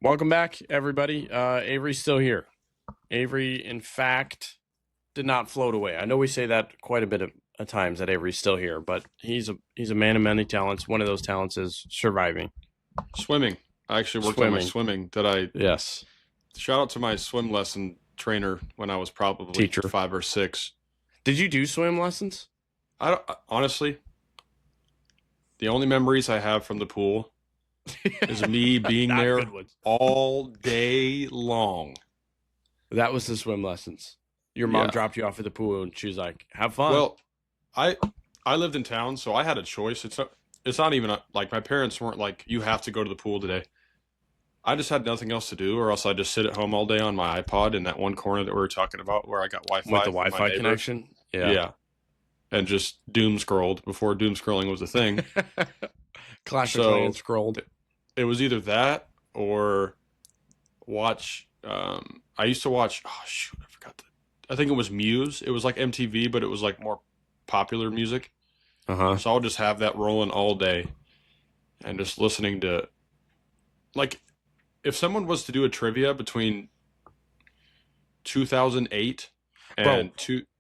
Welcome back, everybody. Avery's still here. Avery, in fact, did not float away. I know we say that quite a bit of times that Avery's still here, but he's a man of many talents. One of those talents is surviving. Swimming. I actually worked on my swimming. Yes. Shout out to my swim lesson trainer when I was probably Teacher. 5 or 6. Did you do swim lessons? Honestly, the only memories I have from the pool is me being Not there good ones. all day long. That was the swim lessons. Your mom Yeah. dropped you off at the pool and she was like, "Have fun." Well, I lived in town, so I had a choice. It's not even like my parents weren't like, you have to go to the pool today. I just had nothing else to do, or else I'd just sit at home all day on my iPod in that one corner that we were talking about where I got Wi-Fi with the from my Wi-Fi neighbor. connection. Yeah. And just doom scrolled before doom scrolling was a thing. Clash of So- Clans scrolled. It was either that or watch. I used to watch. Oh shoot, I forgot that. I think it was Muse. It was like MTV, but it was like more popular music. Uh-huh. So I'll just have that rolling all day, and just listening to, like, if someone was to do a trivia between 2008 and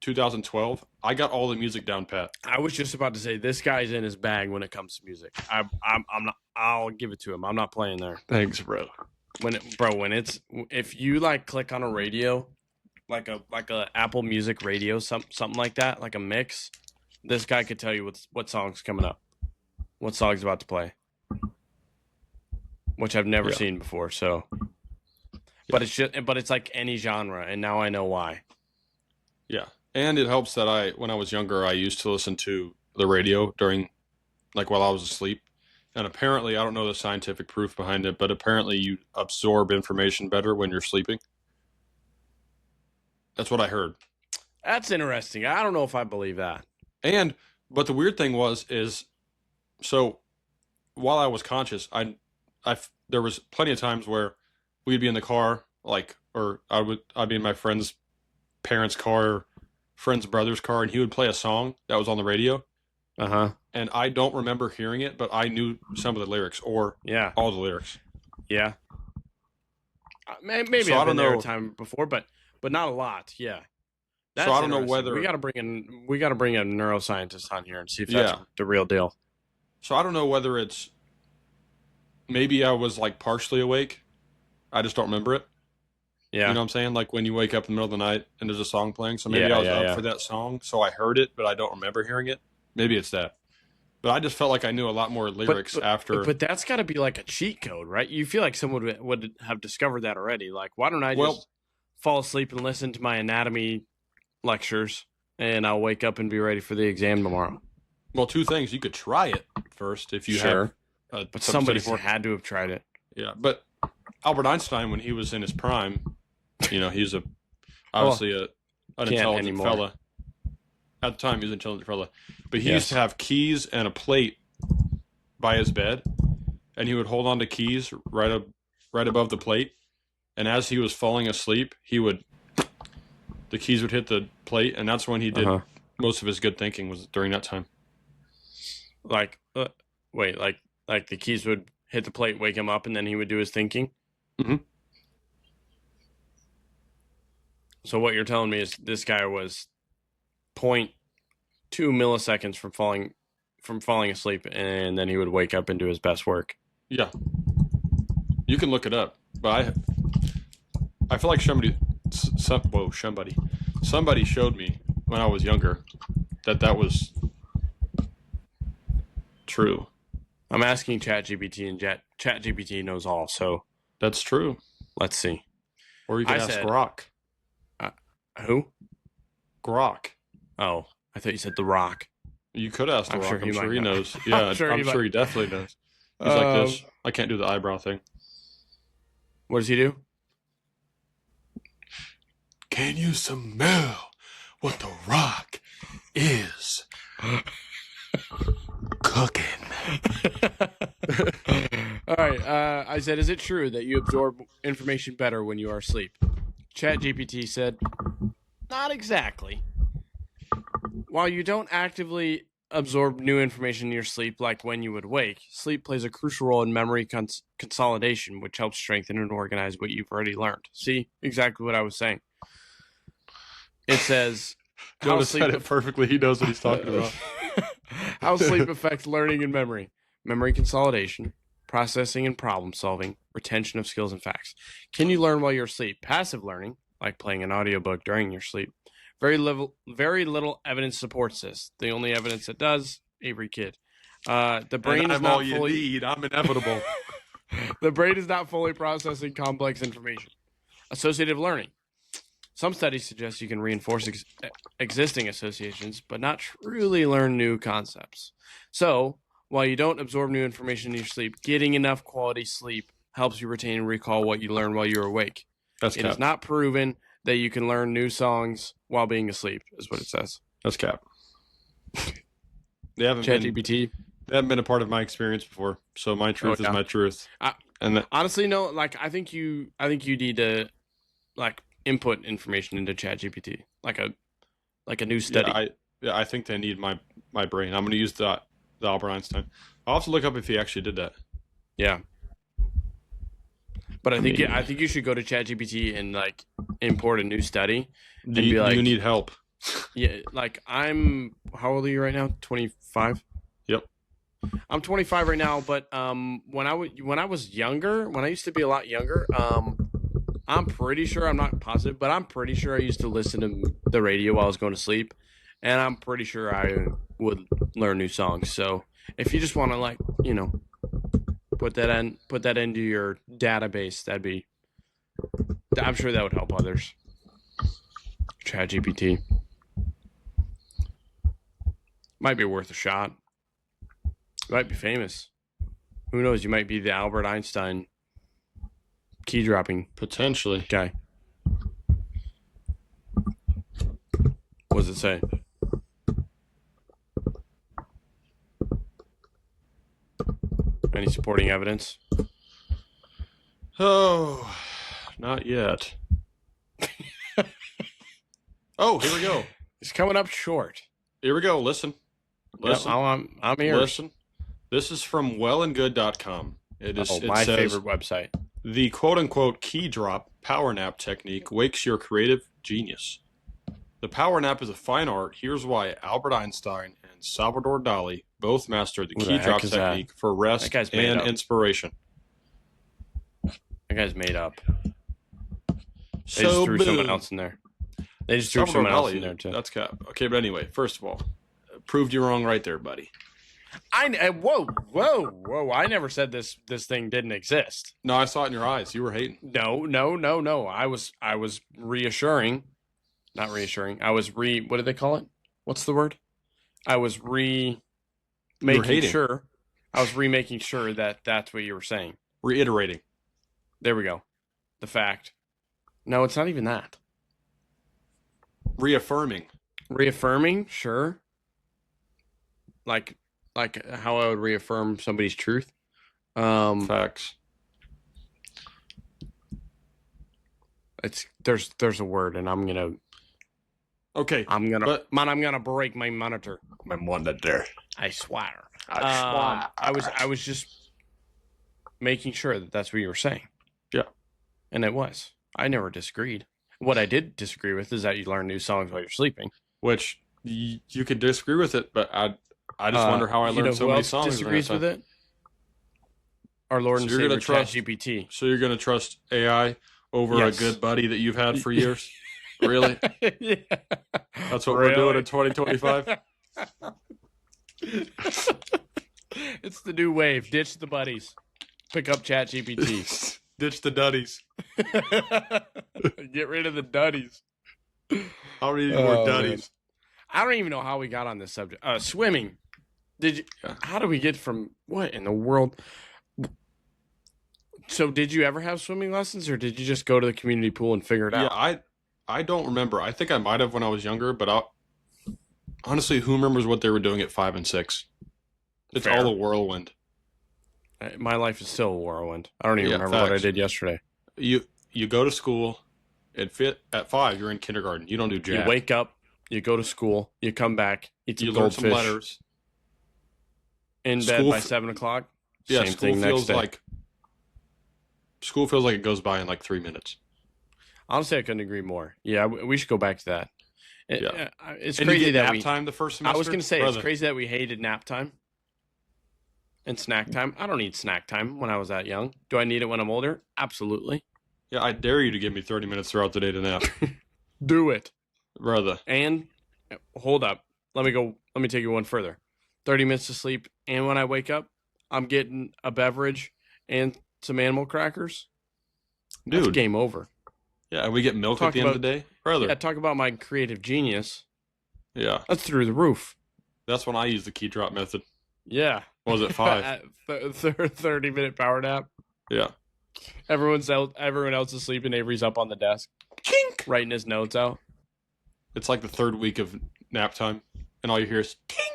2012, I got all the music down pat. I was just about to say this guy's in his bag when it comes to music. I'm not. I'll give it to him. I'm not playing there. Thanks, bro. When if you like click on a radio, like a Apple Music radio, something like that, like a mix, this guy could tell you what song's coming up, what song's about to play, which I've never Yeah. seen before. So, but it's like any genre, and now I know why. Yeah. And it helps that when I was younger, I used to listen to the radio while I was asleep. And apparently, I don't know the scientific proof behind it, but apparently you absorb information better when you're sleeping. That's what I heard. That's interesting. I don't know if I believe that. But the weird thing is, so while I was conscious, there was plenty of times where we'd be in the car, or I'd be in my friend's parents' car, or friend's brother's car, and he would play a song that was on the radio. Uh-huh. And I don't remember hearing it, but I knew some of the lyrics or Yeah. all the lyrics. Yeah. Maybe So I've I been don't there a know. time before, but not a lot. Yeah. So I don't know interesting. whether- we got to bring a neuroscientist on here and see if that's Yeah. the real deal. So I don't know whether maybe I was like partially awake. I just don't remember it. Yeah. You know what I'm saying? Like when you wake up in the middle of the night and there's a song playing. So maybe Yeah, I was yeah, up yeah. for that song. So I heard it, but I don't remember hearing it. Maybe it's that. But I just felt like I knew a lot more lyrics after. But that's got to be like a cheat code, right? You feel like someone would have discovered that already. Like, why don't I just fall asleep and listen to my anatomy lectures, and I'll wake up and be ready for the exam tomorrow? Well, two things. You could try it first if you Sure. have. But some somebody sort of- had to have tried it. Yeah, but Albert Einstein, when he was in his prime, he's obviously an intelligent anymore. fella. At the time, he was an intelligent fella. But he Yes. used to have keys and a plate by his bed, and he would hold on to keys right above the plate. And as he was falling asleep, the keys would hit the plate, and that's when he did Uh-huh. most of his good thinking was during that time. Like, like the keys would hit the plate, wake him up, and then he would do his thinking. Mhm. So what you're telling me is this guy was 0.2 milliseconds from falling asleep, and then he would wake up and do his best work. Yeah, you can look it up, but I feel like somebody showed me when I was younger that was true. I'm asking ChatGPT, and ChatGPT knows all. So That's true. let's see. Or you can I ask said- Grok. Who? Grok. Oh, I thought you said The Rock. You could ask The I'm Rock. sure he I'm sure might he know. knows. Yeah, I'm sure he he definitely knows. He's like this. I can't do the eyebrow thing. What does he do? Can you smell what The Rock is cooking? All right. I said, is it true that you absorb information better when you are asleep? ChatGPT said, not exactly. While you don't actively absorb new information in your sleep like when you would wake, sleep plays a crucial role in memory consolidation, which helps strengthen and organize what you've already learned. See, exactly what I was saying. It says how Jonas sleep said it perfectly. He knows what he's talking about. how sleep affects learning and memory consolidation, processing and problem solving, retention of skills and facts. Can you learn while you're asleep? Passive learning, like playing an audiobook during your sleep. Very little evidence supports this. The only evidence that does, Avery Kidd. The brain And is I'm not all you fully need. I'm inevitable. the brain is not fully processing complex information. Associative learning. Some studies suggest you can reinforce existing associations, but not truly learn new concepts. So, while you don't absorb new information in your sleep, getting enough quality sleep helps you retain and recall what you learned while you're awake. That's It cap. is not proven that you can learn new songs while being asleep, is what it says. That's cap. They haven't ChatGPT. They haven't been a part of my experience before, so my truth is my truth. Honestly, no. Like, I think you need to like input information into ChatGPT, like a new study. I think they need my brain. I'm going to use the Albert Einstein. I'll have to look up if he actually did that. Yeah. But I think you should go to ChatGPT and like import a new study and Do be like, you need help? Yeah, like how old are you right now? 25? Yep. I'm 25 right now, but when I was younger, when I used to be a lot younger, I'm pretty sure, I'm not positive, but I'm pretty sure I used to listen to the radio while I was going to sleep, and I'm pretty sure I would learn new songs. So, if you just want to like, put that into your database, I'm sure that would help others. ChatGPT might be worth a shot. You might be famous. Who knows? You might be the Albert Einstein key dropping Potentially. guy. What does it say? Any supporting evidence? Oh, not yet. Oh, here we go. It's coming up short. Here we go. Listen. Yep, I'm here. Listen. This is from wellandgood.com. It says, favorite website. The quote-unquote key drop power nap technique wakes your creative genius. The power nap is a fine art. Here's why Albert Einstein and Salvador Dali both mastered the key drop technique for rest and inspiration. That guy's made up. They So just threw someone else in there. They just threw someone else in there too. That's cap. Okay, but anyway, first of all, proved you wrong right there, buddy. Whoa! I never said this thing didn't exist. No, I saw it in your eyes. You were hating. No. I was reassuring, not reassuring. I was what do they call it? What's the word? I was making sure. I was remaking sure that that's what you were saying. Reiterating. There we go. The fact. No, it's not even that. Reaffirming. Reaffirming, sure. Like how I would reaffirm somebody's truth. Facts. There's a word, and I'm gonna break my monitor. My monitor. I swear. I was just making sure that that's what you were saying. Yeah, and it was. I never disagreed. What I did disagree with is that you learn new songs while you're sleeping. Which you could disagree with it, but I just wonder how I learned so many songs. Disagrees with it? Our Lord and Savior ChatGPT. So you're going to trust AI over a good buddy that you've had for years? Really? Yeah. That's what we're doing in 2025? It's the new wave. Ditch the buddies. Pick up ChatGPT. Ditch the duddies. Get rid of the duddies. How many more duddies? Man. I don't even know how we got on this subject. Swimming. How do we get from what in the world? So did you ever have swimming lessons, or did you just go to the community pool and figure it out? Yeah, I don't remember. I think I might have when I was younger, but honestly, who remembers what they were doing at 5 and 6? It's all a whirlwind. My life is still a whirlwind. I don't even remember what I did yesterday. You go to school, at 5, you're in kindergarten. You don't do jack. You wake up, you go to school, you come back, eat some learn some goldfish. letters. In bed School, by 7 o'clock. yeah, Same thing next day. School feels like it goes by in like 3 minutes. Honestly, I couldn't agree more. Yeah, we should go back to that. Yeah, It's and you crazy get that nap we. time the first I was semester, gonna say it's brother. crazy that we hated nap time and snack time. I don't need snack time when I was that young. Do I need it when I'm older? Absolutely. Yeah, I dare you to give me 30 minutes throughout the day to nap, Do it. brother. And hold up. Let me go. Let me take you one further. 30 minutes to sleep, and when I wake up, I'm getting a beverage and some animal crackers. That's Dude. game over. Yeah, and we get milk at Talk the end of about the day, brother. yeah. Talk about my creative genius. Yeah, That's through the roof. that's when I use the key drop method. Yeah. What was it 5? At 30-minute power nap. Yeah. Everyone else is sleeping. Avery's up on the desk, Kink. writing his notes out. It's like the third week of nap time, and all you hear is kink.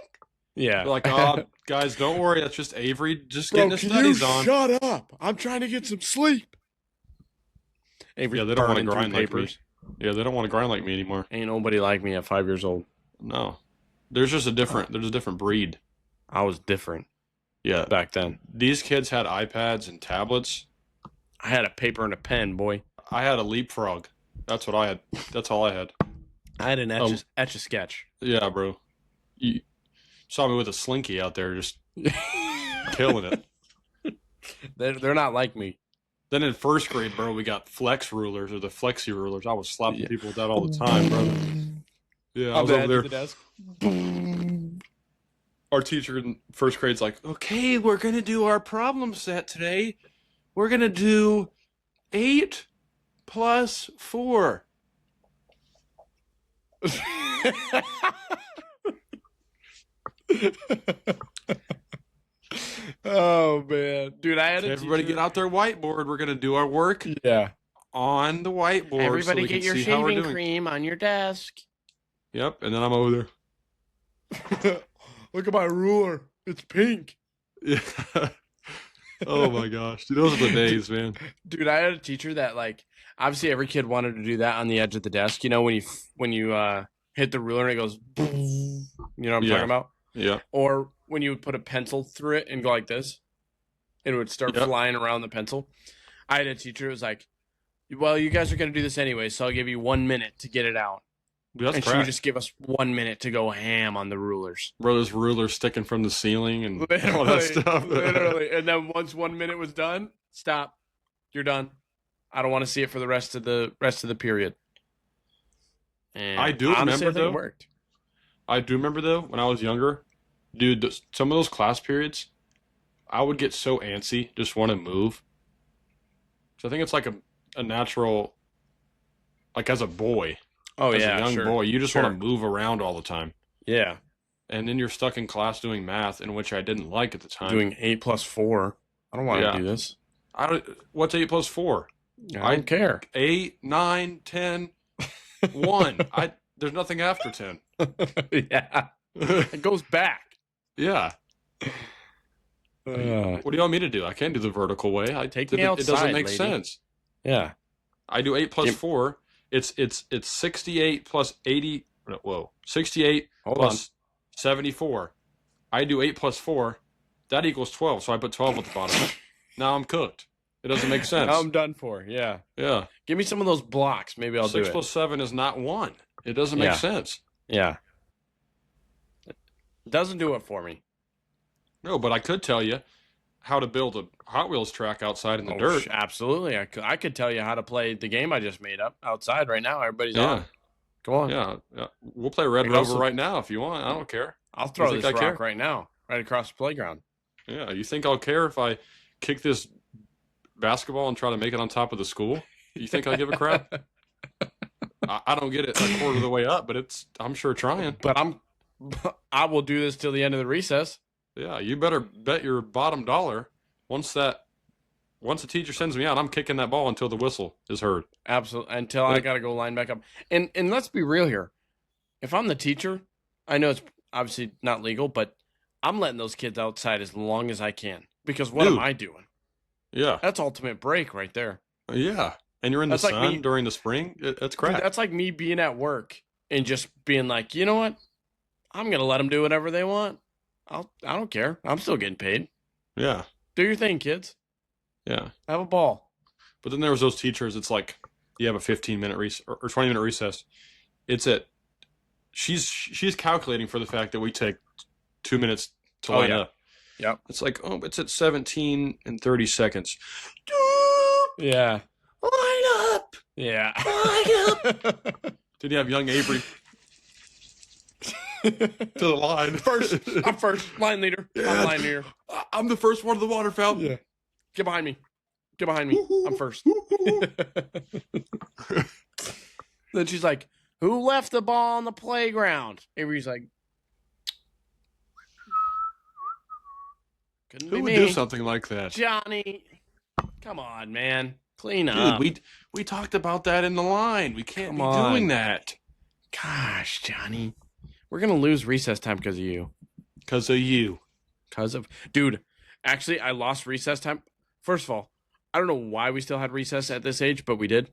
Yeah. They're like, oh, guys, don't worry. That's just Avery just getting his studies on. Shut up. I'm trying to get some sleep. Avery's Yeah, they don't want to burning through grind like me. papers. Yeah, they don't want to grind like me anymore. Ain't nobody like me at 5 years old. No. There's just there's a different breed. I was different Yeah. back then. These kids had iPads and tablets. I had a paper and a pen, boy. I had a leapfrog. That's what I had. That's all I had. I had an etch a sketch. Yeah, bro. You saw me with a slinky out there just killing it. They're not like me. Then in first grade, bro, we got flex rulers or the flexi rulers. I was slapping people with that all the time, brother. Yeah, I was over there. The desk. Our teacher in first grade's like, okay, we're going to do our problem set today. We're going to do 8 plus 4. Oh man, dude! I had a Everybody teacher. get out their whiteboard. We're going to do our work Yeah. on the whiteboard. Everybody so we get can your see how we're shaving doing. cream on your desk. Yep, and then I'm over there. Look at my ruler. It's pink. Yeah. Oh my gosh, dude, those are the days, man. Dude, I had a teacher that obviously every kid wanted to do that on the edge of the desk. You know when you hit the ruler and it goes, you know what I'm talking about? Yeah. Or when you would put a pencil through it and go like this, and it would start flying around the pencil. I had a teacher who was like, well, you guys are going to do this anyway, so I'll give you 1 minute to get it out. Dude, that's and she crack. would just give us 1 minute to go ham on the rulers. Bro, those rulers sticking from the ceiling and Literally, all that stuff. Literally. And then once 1 minute was done, stop. You're done. I don't want to see it for the rest of the period. And I do honestly, remember, I think though. it worked. I do remember, though, when I was younger, dude, some of those class periods, I would get so antsy, just want to move. So I think it's like a natural, like as a boy, Oh as yeah, a young sure. boy, you just Sure. want to move around all the time. Yeah, And then you're stuck in class doing math, in which I didn't like at the time. doing 8 plus 4. I don't want Yeah. to do this. What's 8 plus 4? I don't care. 8, 9, 10, 1. There's nothing after 10. Yeah, it goes back. Yeah. What do you want me to do? I can't do the vertical way. Take me It doesn't outside, make lady. sense. Yeah. I do 8 plus Give- 4. It's 68 plus 80. Whoa. 68 Hold plus 74. I do 8 plus 4. That equals 12. So I put 12 at the bottom. Now I'm cooked. It doesn't make sense. Now I'm done for. Yeah. Yeah. Give me some of those blocks. Maybe I'll 6 do it. plus 7 is not 1. It doesn't make Yeah. sense. Yeah. It doesn't do it for me. No, but I could tell you how to build a Hot Wheels track outside in the dirt. Absolutely. I could tell you how to play the game I just made up outside right now. Everybody's Yeah. on. Come on. Yeah. We'll play Red I Rover also- right now if you want. I don't care. I'll throw think this I rock care? right now, right across the playground. Yeah. You think I'll care if I kick this basketball and try to make it on top of the school? You think I give a crap? I don't get it a quarter of the way up, but I'm sure trying. But I will do this till the end of the recess. Yeah, you better bet your bottom dollar. Once the teacher sends me out, I'm kicking that ball until the whistle is heard. Absolutely. Until I got to go line back up. And let's be real here. If I'm the teacher, I know it's obviously not legal, but I'm letting those kids outside as long as I can. Because what am Dude. I doing? Yeah. That's ultimate break right there. Yeah. And you're in the That's like sun me- during the spring. That's Dude, crap. that's like me being at work and just being like, you know what? I'm going to let them do whatever they want. I don't care. I'm still getting paid. Yeah, Do your thing, kids. yeah. Have a ball. But then there was those teachers. It's like you have a 15-minute or 20-minute recess. It's at she's calculating for the fact that we take 2 minutes to Oh line yeah. up. Yep. It's like, oh, it's at 17 and 30 seconds. Yeah. Line up, Yeah. line up. Did you have young Avery to the line First, I'm first. Line leader. I'm line leader. I'm the first one to the water fountain. Yeah. Get behind me. Get behind me. I'm first. Then she's like, who left the ball on the playground? Avery's like, couldn't Who be would me. do something like that? Johnny. Come on, man. Clean Dude, up. we talked about that in the line. We can't Come be on. doing that. Gosh, Johnny. We're going to lose recess time because of you. Because of you. Dude, actually, I lost recess time. First of all, I don't know why we still had recess at this age, but we did.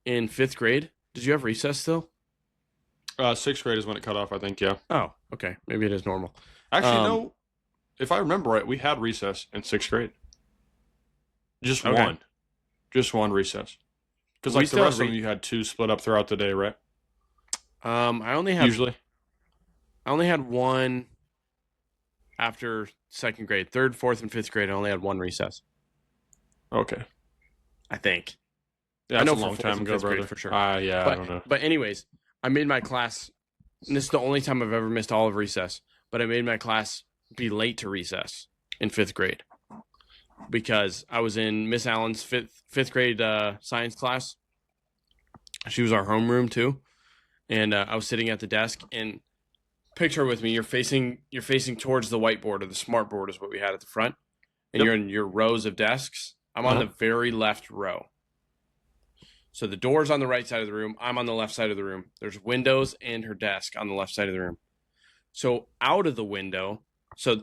In 5th grade. Did you have recess still? 6th grade is when it cut off, I think, yeah. Oh, okay. Maybe it is normal. Actually, no. If I remember right, we had recess in 6th grade. Just Okay. one. Just one recess. Because We like the still rest had of them, you had 2 split up throughout the day, right? I only had Usually. one after 2nd grade. 3rd, 4th, and 5th grade, I only had one recess. Okay. I think. Yeah, I know that's a for long 4th time and ago, 5th grade brother. for sure. Yeah, But, I don't know. But anyways, I made my class, and this is the only time I've ever missed all of recess, but I made my class be late to recess in 5th grade because I was in Miss Allen's fifth grade science class. She was our homeroom too, and I was sitting at the desk. And picture with me, you're facing towards the whiteboard, or the smart board is what we had at the front, and Yep. you're in your rows of desks. I'm on the very left row. So the door's on the right side of the room. I'm on the left side of the room. There's windows and her desk on the left side of the room. So out of the window, so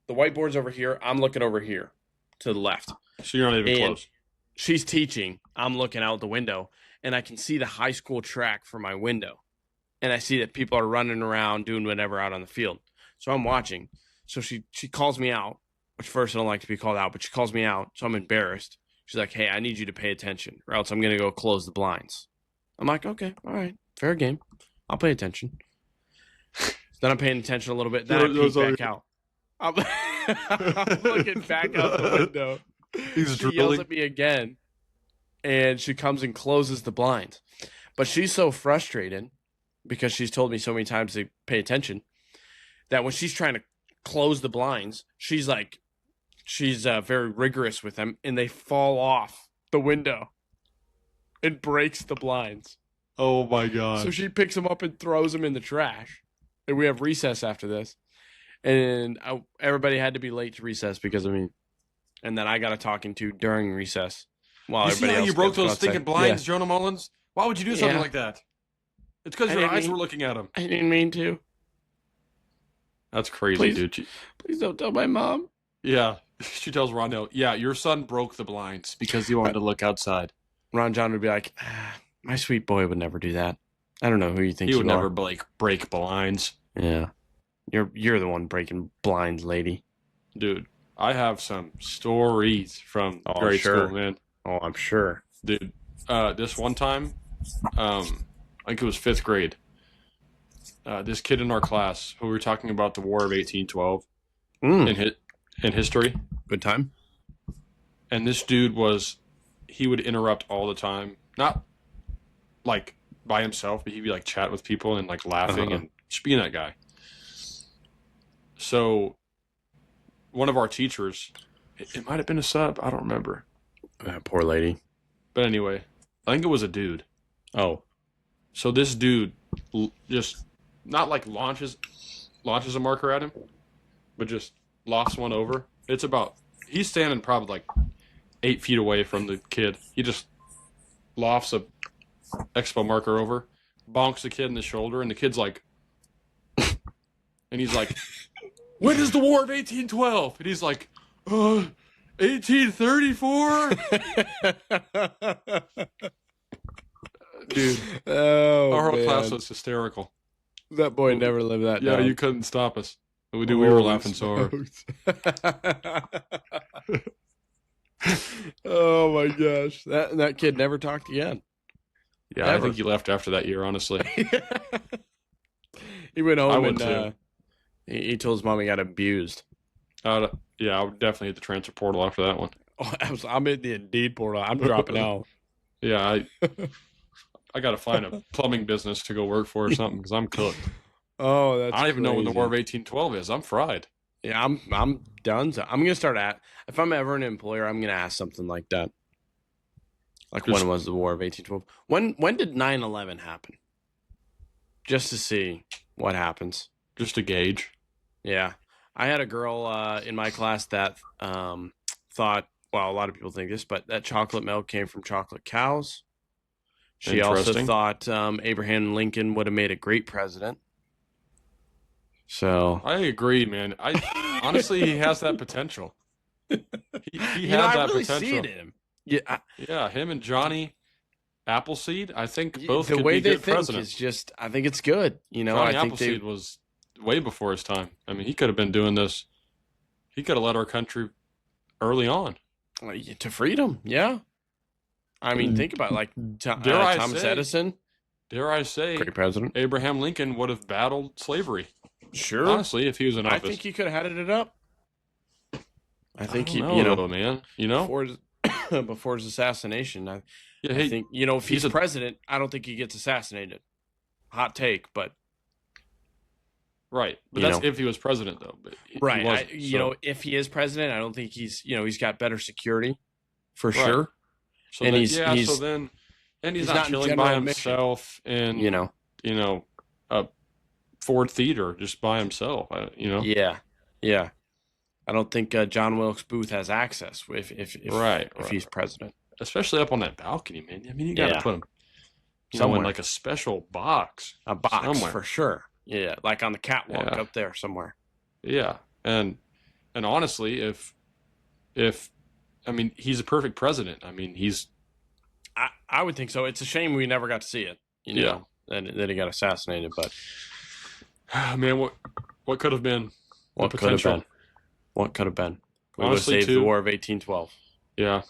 the whiteboard's over here. I'm looking over here to the left. So you're not even And close. she's teaching. I'm looking out the window, and I can see the high school track from my window. And I see that people are running around doing whatever out on the field. So I'm watching. So she calls me out, which first I don't like to be called out, but she calls me out. So I'm embarrassed. She's like, hey, I need you to pay attention, or else I'm going to go close the blinds. I'm like, okay, all right, fair game. I'll pay attention. Then I'm paying attention a little bit. Then I peek back out. I'm looking back out the window. He's She yells at me again, and she comes and closes the blinds. But she's so frustrated because she's told me so many times to pay attention that when she's trying to close the blinds, she's very rigorous with them, and they fall off the window. It breaks the blinds. Oh my god. So she picks them up and throws them in the trash. And we have recess after this. And everybody had to be late to recess because of me. And then I got a talking to during recess. While You see everybody how else you broke got to go those outside. stinking blinds, Yeah. Jonah Mullins? Why would you do something Yeah. like that? It's because I your didn't eyes mean- were looking at him. I didn't mean to. That's crazy, Please. dude. Please don't tell my mom. Yeah. She tells Rondell, yeah, your son broke the blinds because he wanted to look outside. Ron John would be like, my sweet boy would never do that. I don't know who you think He you would never are. break blinds. Yeah. You're the one breaking blinds, lady. Dude, I have some stories from Oh, grade sure. school, man. Oh, I'm sure. Dude, this one time, I think it was 5th grade. This kid in our class, who we were talking about the War of 1812 in history, Good time. and this dude he would interrupt all the time. Not like by himself, but he'd be like chatting with people and like laughing and just being that guy. So one of our teachers, it might have been a sub, I don't remember. Poor lady. But anyway, I think it was a dude. Oh. So this dude just not like launches a marker at him, but just lofts one over. He's standing probably like 8 feet away from the kid. He just lofts a expo marker over, bonks the kid in the shoulder, and the kid's like, and he's like, when is the War of 1812? And he's like, 1834? Dude, Oh, our whole man. class was hysterical. That boy never lived that Yeah, down. you couldn't stop us. We were Holy laughing so hard. smokes. Oh my gosh. That kid never talked again. Yeah, I think he left after that year, honestly. He went I home would and too. he told his mom he got abused. Yeah, I would definitely hit the transfer portal after that one. Oh, I'm in the Indeed portal. I'm dropping out. Yeah, I got to find a plumbing business to go work for or something because I'm cooked. Oh, that's I don't even know when the War of crazy. 1812 is. I'm fried. Yeah, I'm done. So I'm gonna start at if I'm ever an employer, I'm gonna ask something like that. Like Just when was the War of 1812? When did 9/11 happen? Just to see what happens. just a gauge. Yeah. I had a girl in my class that thought, well, a lot of people think this, but that chocolate milk came from chocolate cows. She also Interesting. thought Abraham Lincoln would have made a great president. So, I agree, man. I honestly, he has that potential. He you know, has I that really see it potential. in him. Yeah, Yeah, him and Johnny Appleseed, I think both the could way be they good think is presidents. just, I think it's good. You know, I Johnny think they Appleseed was way before his time. I mean, he could have been doing this. He could have led our country early on. to freedom. Yeah. I mean, think about it, like Dare I Thomas say, Edison, dare I say, great president. Abraham Lincoln would have battled slavery. Sure. Honestly, if he was an I office. think he could have had it up. I I think don't he, know though, man. You know? before his, before his assassination, Yeah, I hey, think, you know, if he's he's a president, I don't think he gets assassinated. Hot take, but right. But you that's know, if he was president though. But he right. wasn't. You So know, if he is president, I don't think he's, you know, he's got better security for right. sure, So and then yeah, so he's then and he's he's not not in chilling by general admission. himself You in, know, you know, a Ford theater just by himself. You know? yeah, yeah. I don't think John Wilkes Booth has access Right, if right, he's right. president. Especially up on that balcony, man. I mean, you got to Yeah, put him, in somewhere like a special box a box for somewhere. sure. Yeah, like on the catwalk Yeah, up there somewhere. yeah. And honestly, if I mean, he's a perfect president. I mean, he's I would think so. It's a shame we never got to see it. You yeah. know, that he got assassinated, but Man, what could have been the what could have potential? been? What could have been? We would have Honestly, saved the too. War of 1812. Yeah,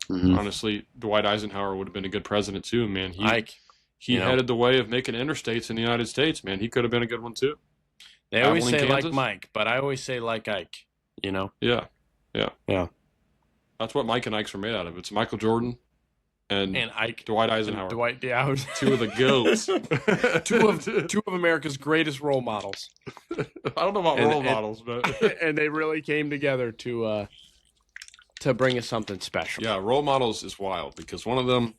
Mm-hmm. honestly, Dwight Eisenhower would have been a good president too, man. Ike, He you know, headed the way of making interstates in the United States, man. He could have been a good one too. they always Abilene, say like Kansas. Mike, but I always say like Ike. You know, Yeah, yeah. yeah, That's what Mike and Ike's are made out of. It's Michael Jordan and and Ike Dwight and Eisenhower, Dwight Dowd, two of the goats. two of America's greatest role models, I don't know about and role models, but and they really came together to bring us something special. yeah, role models is wild because one of them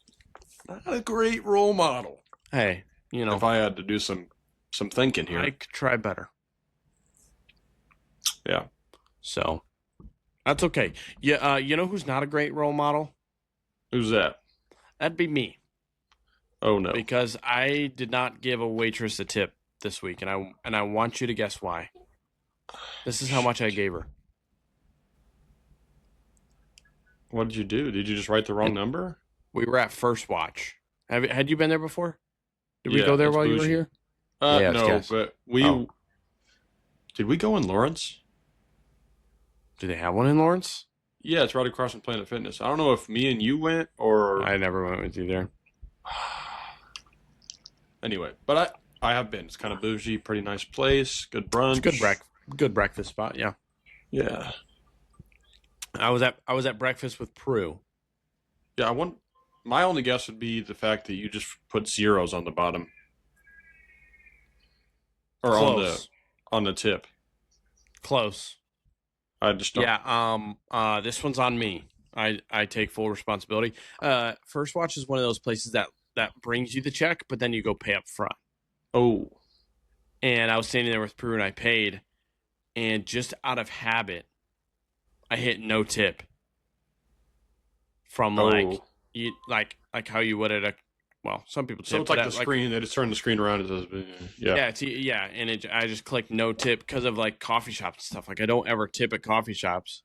not a great role model. Hey, you know, If I had to do some thinking here, Ike try better. yeah. So that's okay. Yeah, you know who's not a great role model? Who's that? That'd be me, Oh no. because I did not give a waitress a tip this week, and I want you to guess why. This is how much I gave her. What did you do? Did you just write the wrong And number? we were at First Watch. Had you been there before? Did we Yeah, go there it's while you were bougie. here? Yeah, it's No, gas. but we Oh, did we go in Lawrence? do they have one in Lawrence? Yeah, it's right across from Planet Fitness. I don't know if me and you went or I never went with you there. anyway, but I have been. It's kind of bougie, pretty nice place, good It's a brunch. good breakfast spot. Yeah, Yeah. I was at breakfast with Prue. Yeah, my only guess would be the fact that you just put zeros on the bottom or Close, on the tip. close. I just don't. Yeah. This one's on me. I take full responsibility. First Watch is one of those places that brings you the check, but then you go pay up front. Oh, And I was standing there with Prue and I paid, and just out of habit, I hit no tip from oh. you like how you would at a some people So tip, it's but like the screen. They just turn the screen around. It says, yeah, yeah, yeah, and I just clicked no tip because of like coffee shops and stuff. Like I don't ever tip at coffee shops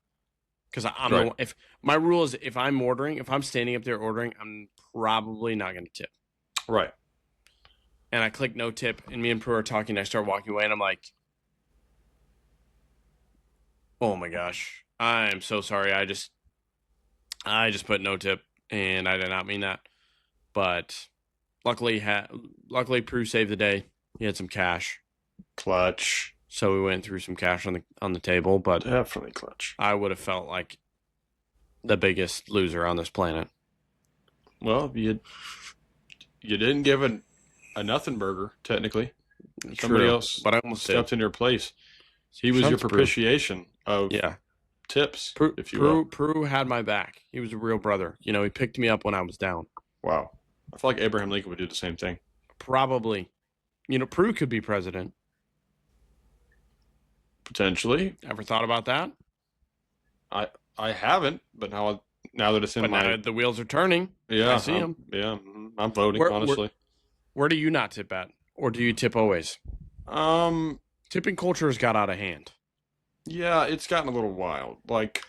because I'm right, if my rule is if I'm standing up there ordering, I'm probably not going to tip. right. And I click no tip, and me and Prue are talking. I start walking away, and I'm like, Oh my gosh. I'm so sorry. I just put no tip, and I did not mean that. But luckily Prue saved the day. He had some cash, Clutch. so we went through some cash on the table. But Definitely clutch. I would have felt like the biggest loser on this planet. Well, you didn't give a nothing burger, technically. Somebody True, else but I almost stepped did. in your place. He was your Shouts Prue. propitiation of Yeah, tips, Prue, if you will. Prue Prue had my back. He was a real brother. You know, he picked me up when I was down. Wow. I feel like Abraham Lincoln would do the same thing. Probably. You know, Prue could be president. Potentially. Ever thought about that? I haven't, but now that it's in But my now the wheels are turning. yeah, I see him. yeah, I'm voting Where, where honestly. where do you not tip at, or do you tip always? Um, Tipping culture has got out of hand. yeah, it's gotten a little wild. Like,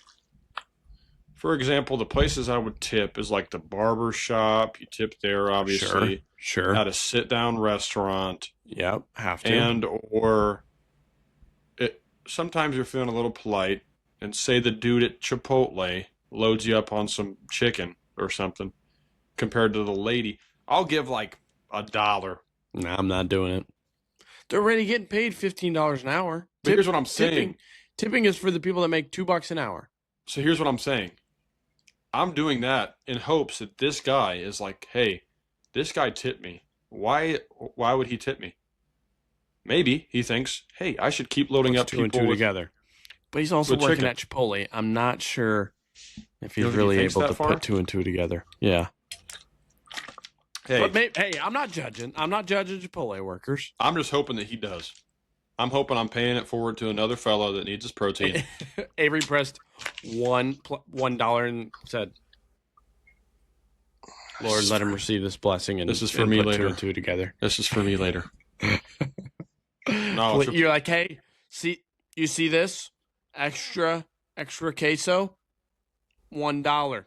for example, the places I would tip is like the barber shop. You tip there, obviously. Sure. At a sit-down restaurant, Yep, have to. and or sometimes you're feeling a little polite, and say the dude at Chipotle loads you up on some chicken or something, compared to the lady. I'll give like $1. Nah, I'm not doing it. They're already getting paid $15 an hour. But here's what I'm saying. Tipping is for the people that make $2 an hour. So here's what I'm saying. I'm doing that in hopes that this guy is like, hey, this guy tipped me. Why would he tip me? Maybe he thinks, hey, I should keep loading Puts up two and people two with, together. But he's also with working chicken. at Chipotle. I'm not sure if You he's don't think he really thinks able that to far? put two and two together. Yeah. Hey, But hey, I'm not judging. I'm not judging Chipotle workers. I'm just hoping that he does. I'm hoping I'm paying it forward to another fellow that needs his protein. Avery pressed $1 and said, "Lord, let him receive this blessing." And This is for and me put later. Two and two together. This is for me later. No, You're like, hey, you see this extra queso, $1.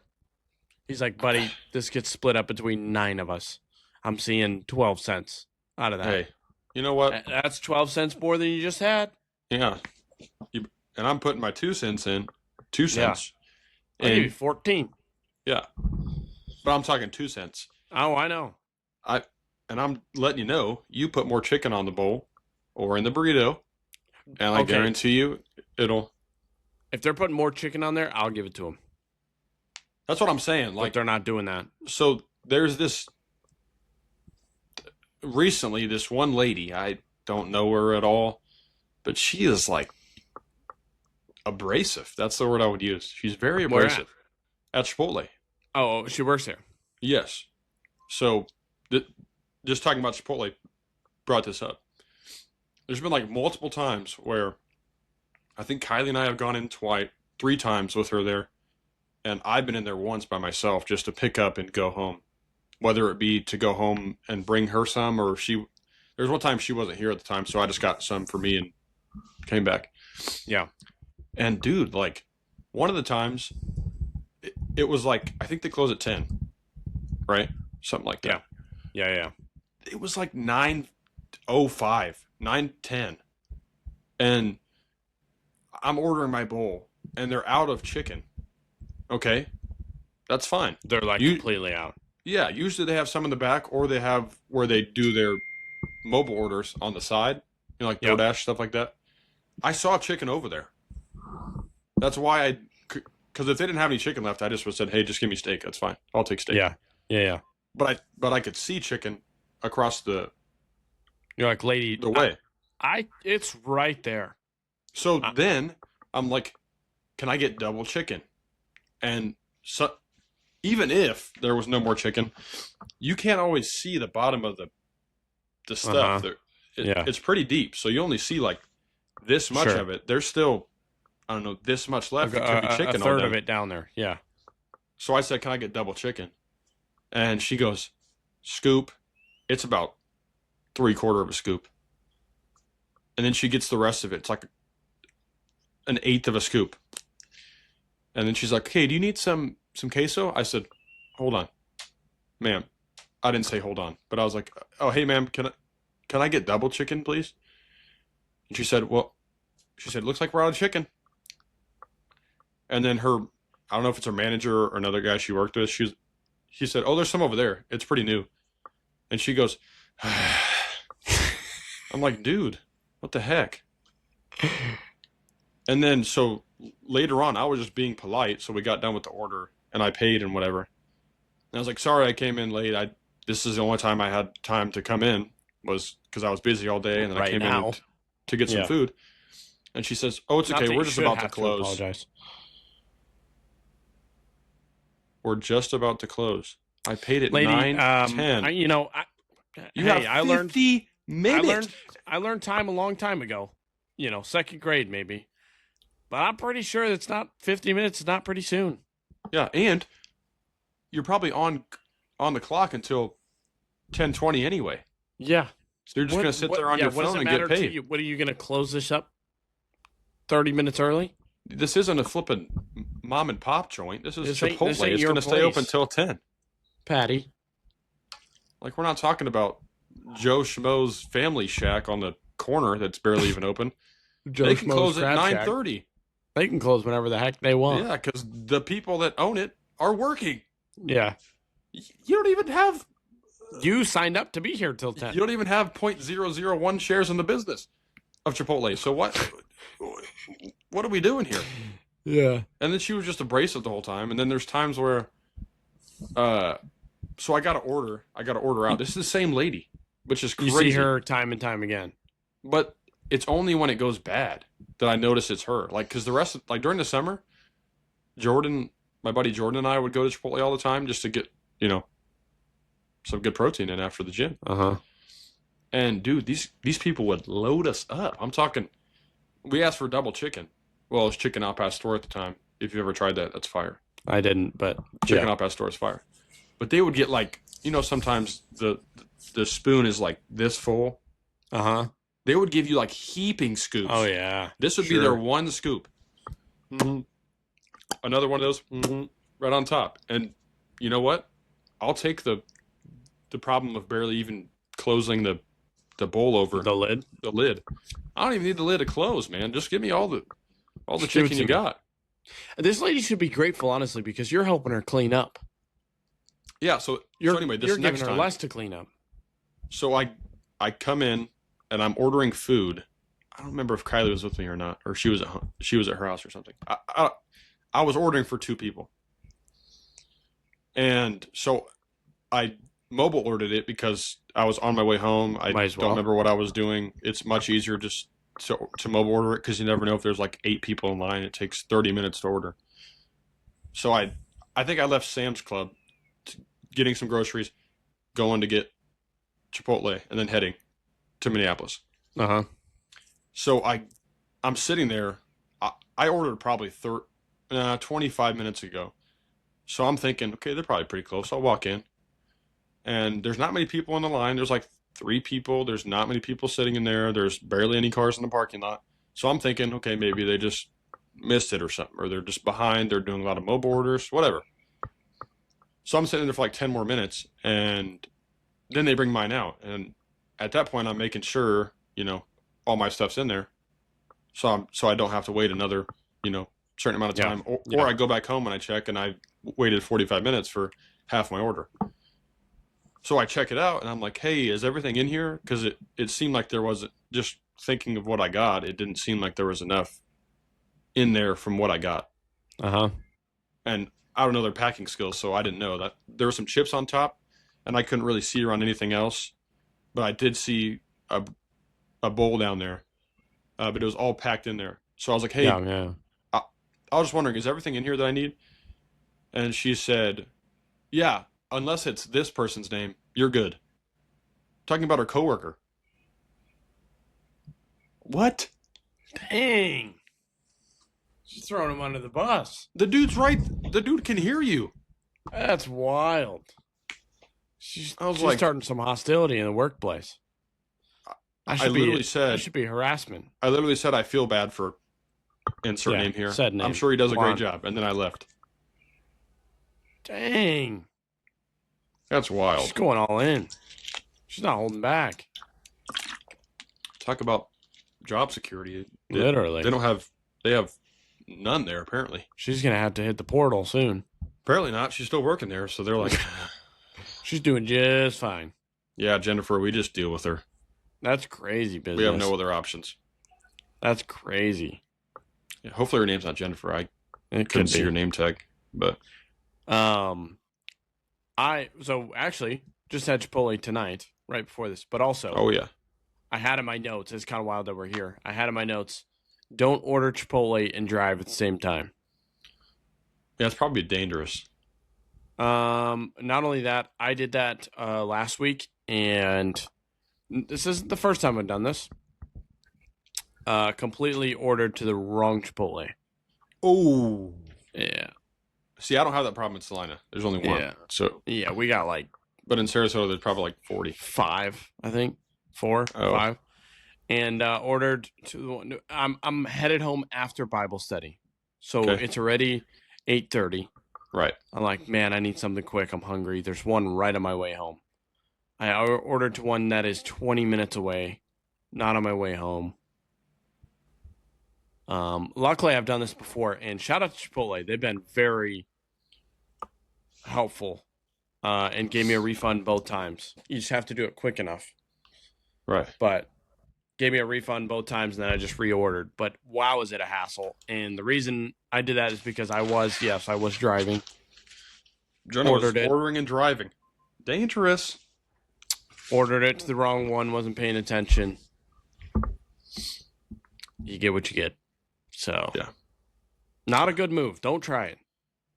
He's like, buddy, this gets split up between 9 of us. I'm seeing 12 cents out of that. hey, you know what? That's 12 cents more than you just had. Yeah, and I'm putting my 2 cents in. 2 cents. I'll give you And 14. yeah, but I'm talking 2 cents. Oh, I know. And I'm letting you know, you put more chicken on the bowl or in the burrito, and I Okay. guarantee you, it'll. If they're putting more chicken on there, I'll give it to them. That's what I'm saying. Like, Like, they're not doing that. so there's this. Recently, this one lady, I don't know her at all, but she is like abrasive. That's the word I would use. She's very Where abrasive. At Chipotle. Oh, she works there. Yes. So, just talking about Chipotle brought this up. There's been like multiple times where I think Kylie and I have gone in 3 times with her there, and I've been in there once by myself just to pick up and go home. Whether it be to go home and bring her some, or there's one time she wasn't here at the time, so I just got some for me and came back. Yeah. And dude, like, one of the times, it was like, I think they close at 10, right? Something like that. Yeah. It was like 9:05, 9:10, and I'm ordering my bowl, and they're out of chicken. Okay, that's fine. They're like completely out. Yeah, usually they have some in the back, or they have where they do their mobile orders on the side, like Yep. DoorDash, stuff like that. I saw chicken over there. That's why because if they didn't have any chicken left, I just would have said, hey, just give me steak. That's fine. I'll take steak. Yeah. But I could see chicken across the You're like, lady, way. it's right there. So then I'm like, can I get double chicken? And so even if there was no more chicken, you can't always see the bottom of the stuff. It's pretty deep, so you only see like this much Sure. of it. There's still, I don't know, this much left. It could be chicken a third all of day. it down there. Yeah. So I said, can I get double chicken? And she goes, scoop. It's about 3/4 of a scoop. And then she gets the rest of it. It's like an eighth of a scoop. And then she's like, hey, do you need some queso? I said, hold on, ma'am. I didn't say hold on, but I was like, oh, hey, ma'am, can I get double chicken, please? And she said, looks like we're out of chicken. And then her, I don't know if it's her manager or another guy she worked with. He said, "Oh, there's some over there. It's pretty new." And she goes, I'm like, dude, what the heck? And then so later on, I was just being polite. So we got done with the order and I paid and whatever. And I was like, sorry, I came in late. This is the only time I had time to come in was because I was busy all day. And then I came in to get some food. And she says, oh, it's okay. We're just about to close. Apologize. We're just about to close. I paid at Lady, 9:10. You have 50 minutes. I learned time a long time ago. Second grade maybe. But I'm pretty sure it's not 50 minutes. It's not pretty soon. Yeah, and you're probably on the clock until 10:20 anyway. Yeah. So you're just going to sit there on your phone and get paid. What are you going to close this up 30 minutes early? This isn't a flippin' mom and pop joint. This is Chipotle. It's going to stay open until 10. Patty. Like, we're not talking about Joe Schmo's Family Shack on the corner that's barely even open. They can close at 9:30. They can close whenever the heck they want. Yeah, because the people that own it are working. Yeah. You don't even have... You signed up to be here till 10. You don't even have 0.001 shares in the business of Chipotle. So what are we doing here? Yeah. And then she was just abrasive the whole time. And then there's times where... So I got to order out. This is the same lady, which is crazy. You see her time and time again. But it's only when it goes bad that I notice it's her. Like, because the rest, like during the summer, my buddy Jordan and I would go to Chipotle all the time just to get, some good protein in after the gym. Uh-huh. And dude, these people would load us up. I'm talking, we asked for double chicken. Well, it was chicken al pastor at the time. If you ever tried that, that's fire. I didn't, but chicken al pastor is fire. But they would get like, sometimes the spoon is like this full. Uh-huh. They would give you like heaping scoops. Oh, yeah. This would be their one scoop. Mm-hmm. Another one of those right on top. And you know what? I'll take the problem of barely even closing the bowl over. The lid? The lid. I don't even need the lid to close, man. Just give me all the chicken you got. This lady should be grateful, honestly, because you're helping her clean up. Yeah, so anyway, this you're next giving her time, less to clean up. So I come in and I'm ordering food. I don't remember if Kylie was with me or not, or she was at her house or something. I was ordering for 2 people, and so I mobile ordered it because I was on my way home. I don't remember what I was doing. It's much easier just to mobile order it because you never know if there's like 8 people in line. It takes 30 minutes to order. So I think I left Sam's Club, getting some groceries, going to get Chipotle, and then heading to Minneapolis. Uh-huh. So I'm sitting there. I ordered probably 25 minutes ago. So I'm thinking, okay, they're probably pretty close. I'll walk in. And there's not many people in the line. There's like 3 people. There's not many people sitting in there. There's barely any cars in the parking lot. So I'm thinking, okay, maybe they just missed it or something. Or they're just behind. They're doing a lot of mobile orders, whatever. So I'm sitting there for like 10 more minutes. And then they bring mine out. And at that point, I'm making sure, all my stuff's in there. So I don't have to wait another, certain amount of time. Or I go back home and I check and I waited 45 minutes for half my order. So I check it out and I'm like, hey, is everything in here? Because it seemed like there wasn't, just thinking of what I got, it didn't seem like there was enough in there from what I got. Uh-huh. And I don't know their packing skills, so I didn't know that. There were some chips on top and I couldn't really see around anything else. But I did see a bowl down there. But it was all packed in there. So I was like, hey, I was just wondering, is everything in here that I need? And she said, yeah, unless it's this person's name, you're good. Talking about her coworker. What? Dang. She's throwing him under the bus. The dude's right. The dude can hear you. That's wild. She's starting some hostility in the workplace. That should be harassment. I literally said I feel bad for insert name here. Said name. I'm sure he does a great job. And then I left. Dang. That's wild. She's going all in. She's not holding back. Talk about job security. Literally. They have none there apparently. She's gonna have to hit the portal soon. Apparently not. She's still working there, so they're like, She's doing just fine. yeah, Jennifer, we just deal with her. That's crazy business. We have no other options. That's crazy. Yeah, hopefully her name's not Jennifer. I It couldn't could see be. her name tag, but So actually just had Chipotle tonight, right before this, but also oh yeah, I had in my notes. It's kind of wild that we're here. I had in my notes, don't order Chipotle and drive at the same time. yeah, it's probably dangerous. Not only that, I did that last week, and this isn't the first time I've done this. Completely ordered to the wrong Chipotle. Oh, Yeah. see, I don't have that problem in Salina. There's only one. Yeah. So, Yeah, we got like but in Sarasota, there's probably like 40. 5, I think. 4, Oh. 5. And ordered to the one. I'm headed home after Bible study. So Okay. it's already 8:30. Right. I'm like, man, I need something quick. I'm hungry. There's one right on my way home. I ordered to one that is 20 minutes away, not on my way home. Luckily, I've done this before, and shout out to Chipotle. They've been very helpful and gave me a refund both times. You just have to do it quick enough. Right. But gave me a refund both times, and then I just reordered. But wow, is it a hassle. And the reason I did that is because I was driving. Jonah Ordered was it. ordering and driving. Dangerous. Ordered it to the wrong one, wasn't paying attention. You get what you get. So, Yeah. not a good move. Don't try it.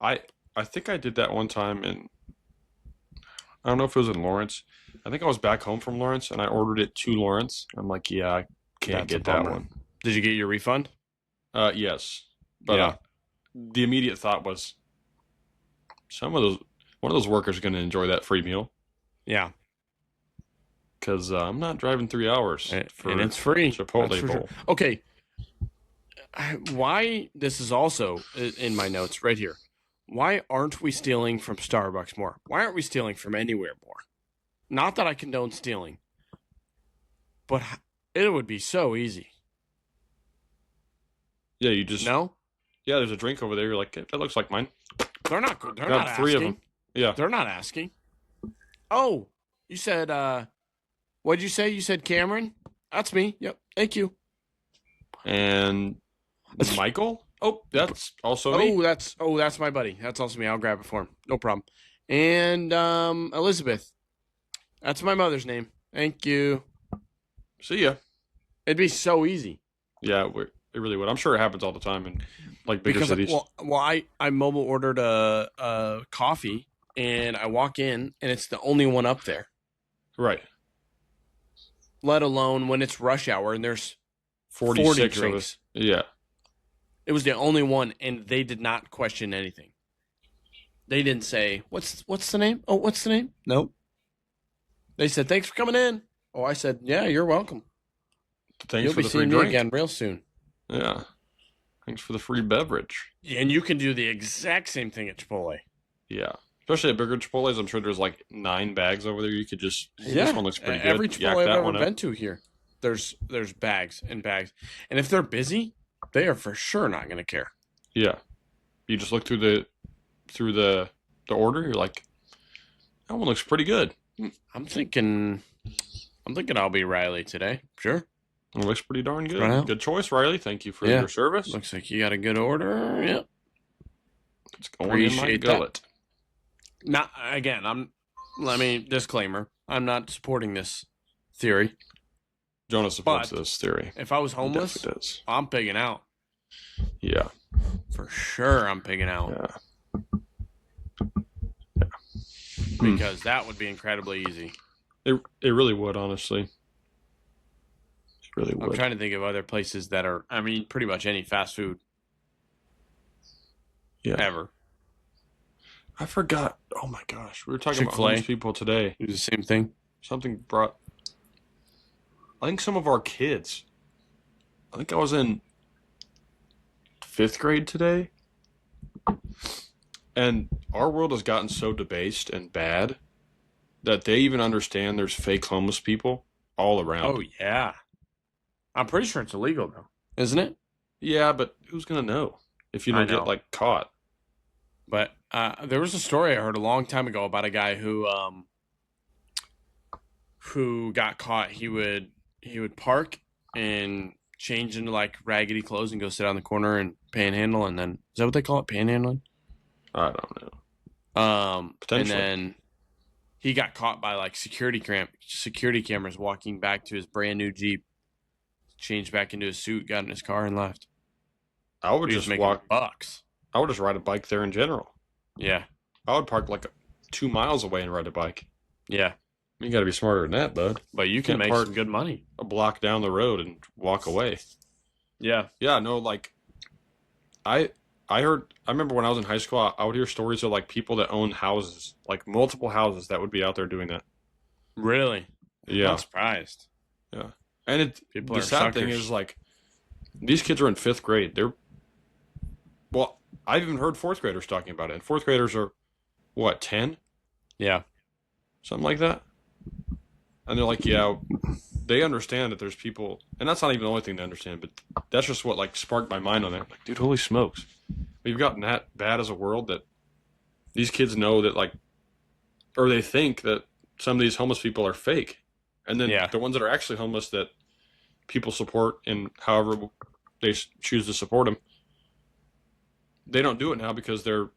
I think I did that one time in, I don't know if it was in Lawrence. I think I was back home from Lawrence and I ordered it to Lawrence. I'm like, yeah, I can't That's a get that bummer. one. Did you get your refund? Yes, but Yeah. the immediate thought was, one of those workers are going to enjoy that free meal Yeah. because I'm not driving 3 hours for And it's free. Chipotle That's for bowl. sure. Okay. Why, this is also in my notes right here. Why aren't we stealing from Starbucks more? Why aren't we stealing from anywhere more? Not that I condone stealing, but it would be so easy. Yeah, you just No? yeah. There's a drink over there. You're like, that looks like mine. They're not good. They're Got not 3 of asking. them. Yeah, They're not asking. Oh, you said, what'd you say? You said Cameron? That's me. Yep. Thank you. and Michael. Oh, that's also me. That's my buddy. That's also me. I'll grab it for him. No problem. And Elizabeth. That's my mother's name. Thank you. See ya. It'd be so easy. Yeah, it really would. I'm sure it happens all the time in like bigger Because cities. I mobile ordered a coffee and I walk in and it's the only one up there. Right. Let alone when it's rush hour and there's 46 of drinks. us. Yeah. It was the only one, and they did not question anything. They didn't say, what's the name? Oh, what's the name? Nope. They said, thanks for coming in. Oh, I said, yeah, you're welcome. Thanks You'll for be the free seeing me drink. again real soon. Yeah. Thanks for the free beverage. And you can do the exact same thing at Chipotle. Yeah. Especially at bigger Chipotle's, I'm sure there's like 9 bags over there. You could just, this one looks pretty good. Every Yak Chipotle I've that ever one up. been to here, there's bags and bags. And if they're busy, they are for sure not going to care. Yeah. You just look through the order. You're like, that one looks pretty good. I'm thinking I'll be Riley today. Sure. It looks pretty darn good. Right. Good choice, Riley. Thank you for Yeah. your service. Looks like you got a good order. Yep. It's going in my Appreciate that. gullet. Not again. Let me disclaimer. I'm not supporting this theory. Jonah supports But- this theory. If I was He homeless, definitely does. I'm pigging out Yeah. for sure. I'm pigging out Yeah. because that would be incredibly easy. It really would, honestly. It really I'm would. trying to think of other places that are. I mean, pretty much any fast food Yeah. ever. I forgot. Oh my gosh. We were talking about Chick-fil-A. homeless people today. Do the same thing. Something brought. I think some of our kids. I think I was in 5th grade today. And our world has gotten so debased and bad that they even understand there's fake homeless people all around. Oh yeah. I'm pretty sure it's illegal though, isn't it? Yeah, but who's going to know? if you I don't get know. like caught. But there was a story I heard a long time ago about a guy who got caught. He would park and change into like raggedy clothes and go sit on the corner and panhandle. And then is that what they call it? Panhandling. I don't know. And Potentially. then he got caught by like security cameras walking back to his brand new Jeep, changed back into his suit, got in his car, and left. I would He was just making walk. bucks. I would just ride a bike there in general. Yeah, I would park like 2 miles away and ride a bike. yeah. You got to be smarter than that, bud. But you can Can't make park some good money. a block down the road and walk away. Yeah, Yeah, no, like I I remember when I was in high school, I would hear stories of like people that own houses, like multiple houses that would be out there doing that. really. I'm Yeah. not surprised. Yeah. And People the are sad thing suckers. is like these kids are in 5th grade. Well, I've even heard 4th graders talking about it. And 4th graders are what, 10? Yeah, Something like that. And they're like, yeah, they understand that there's people, and that's not even the only thing they understand, but that's just what like sparked my mind on that. Like, dude, holy smokes. We've gotten that bad as a world that these kids know that like, or they think that some of these homeless people are fake. And then Yeah. the ones that are actually homeless that people support and however they choose to support them, they don't do it now because they're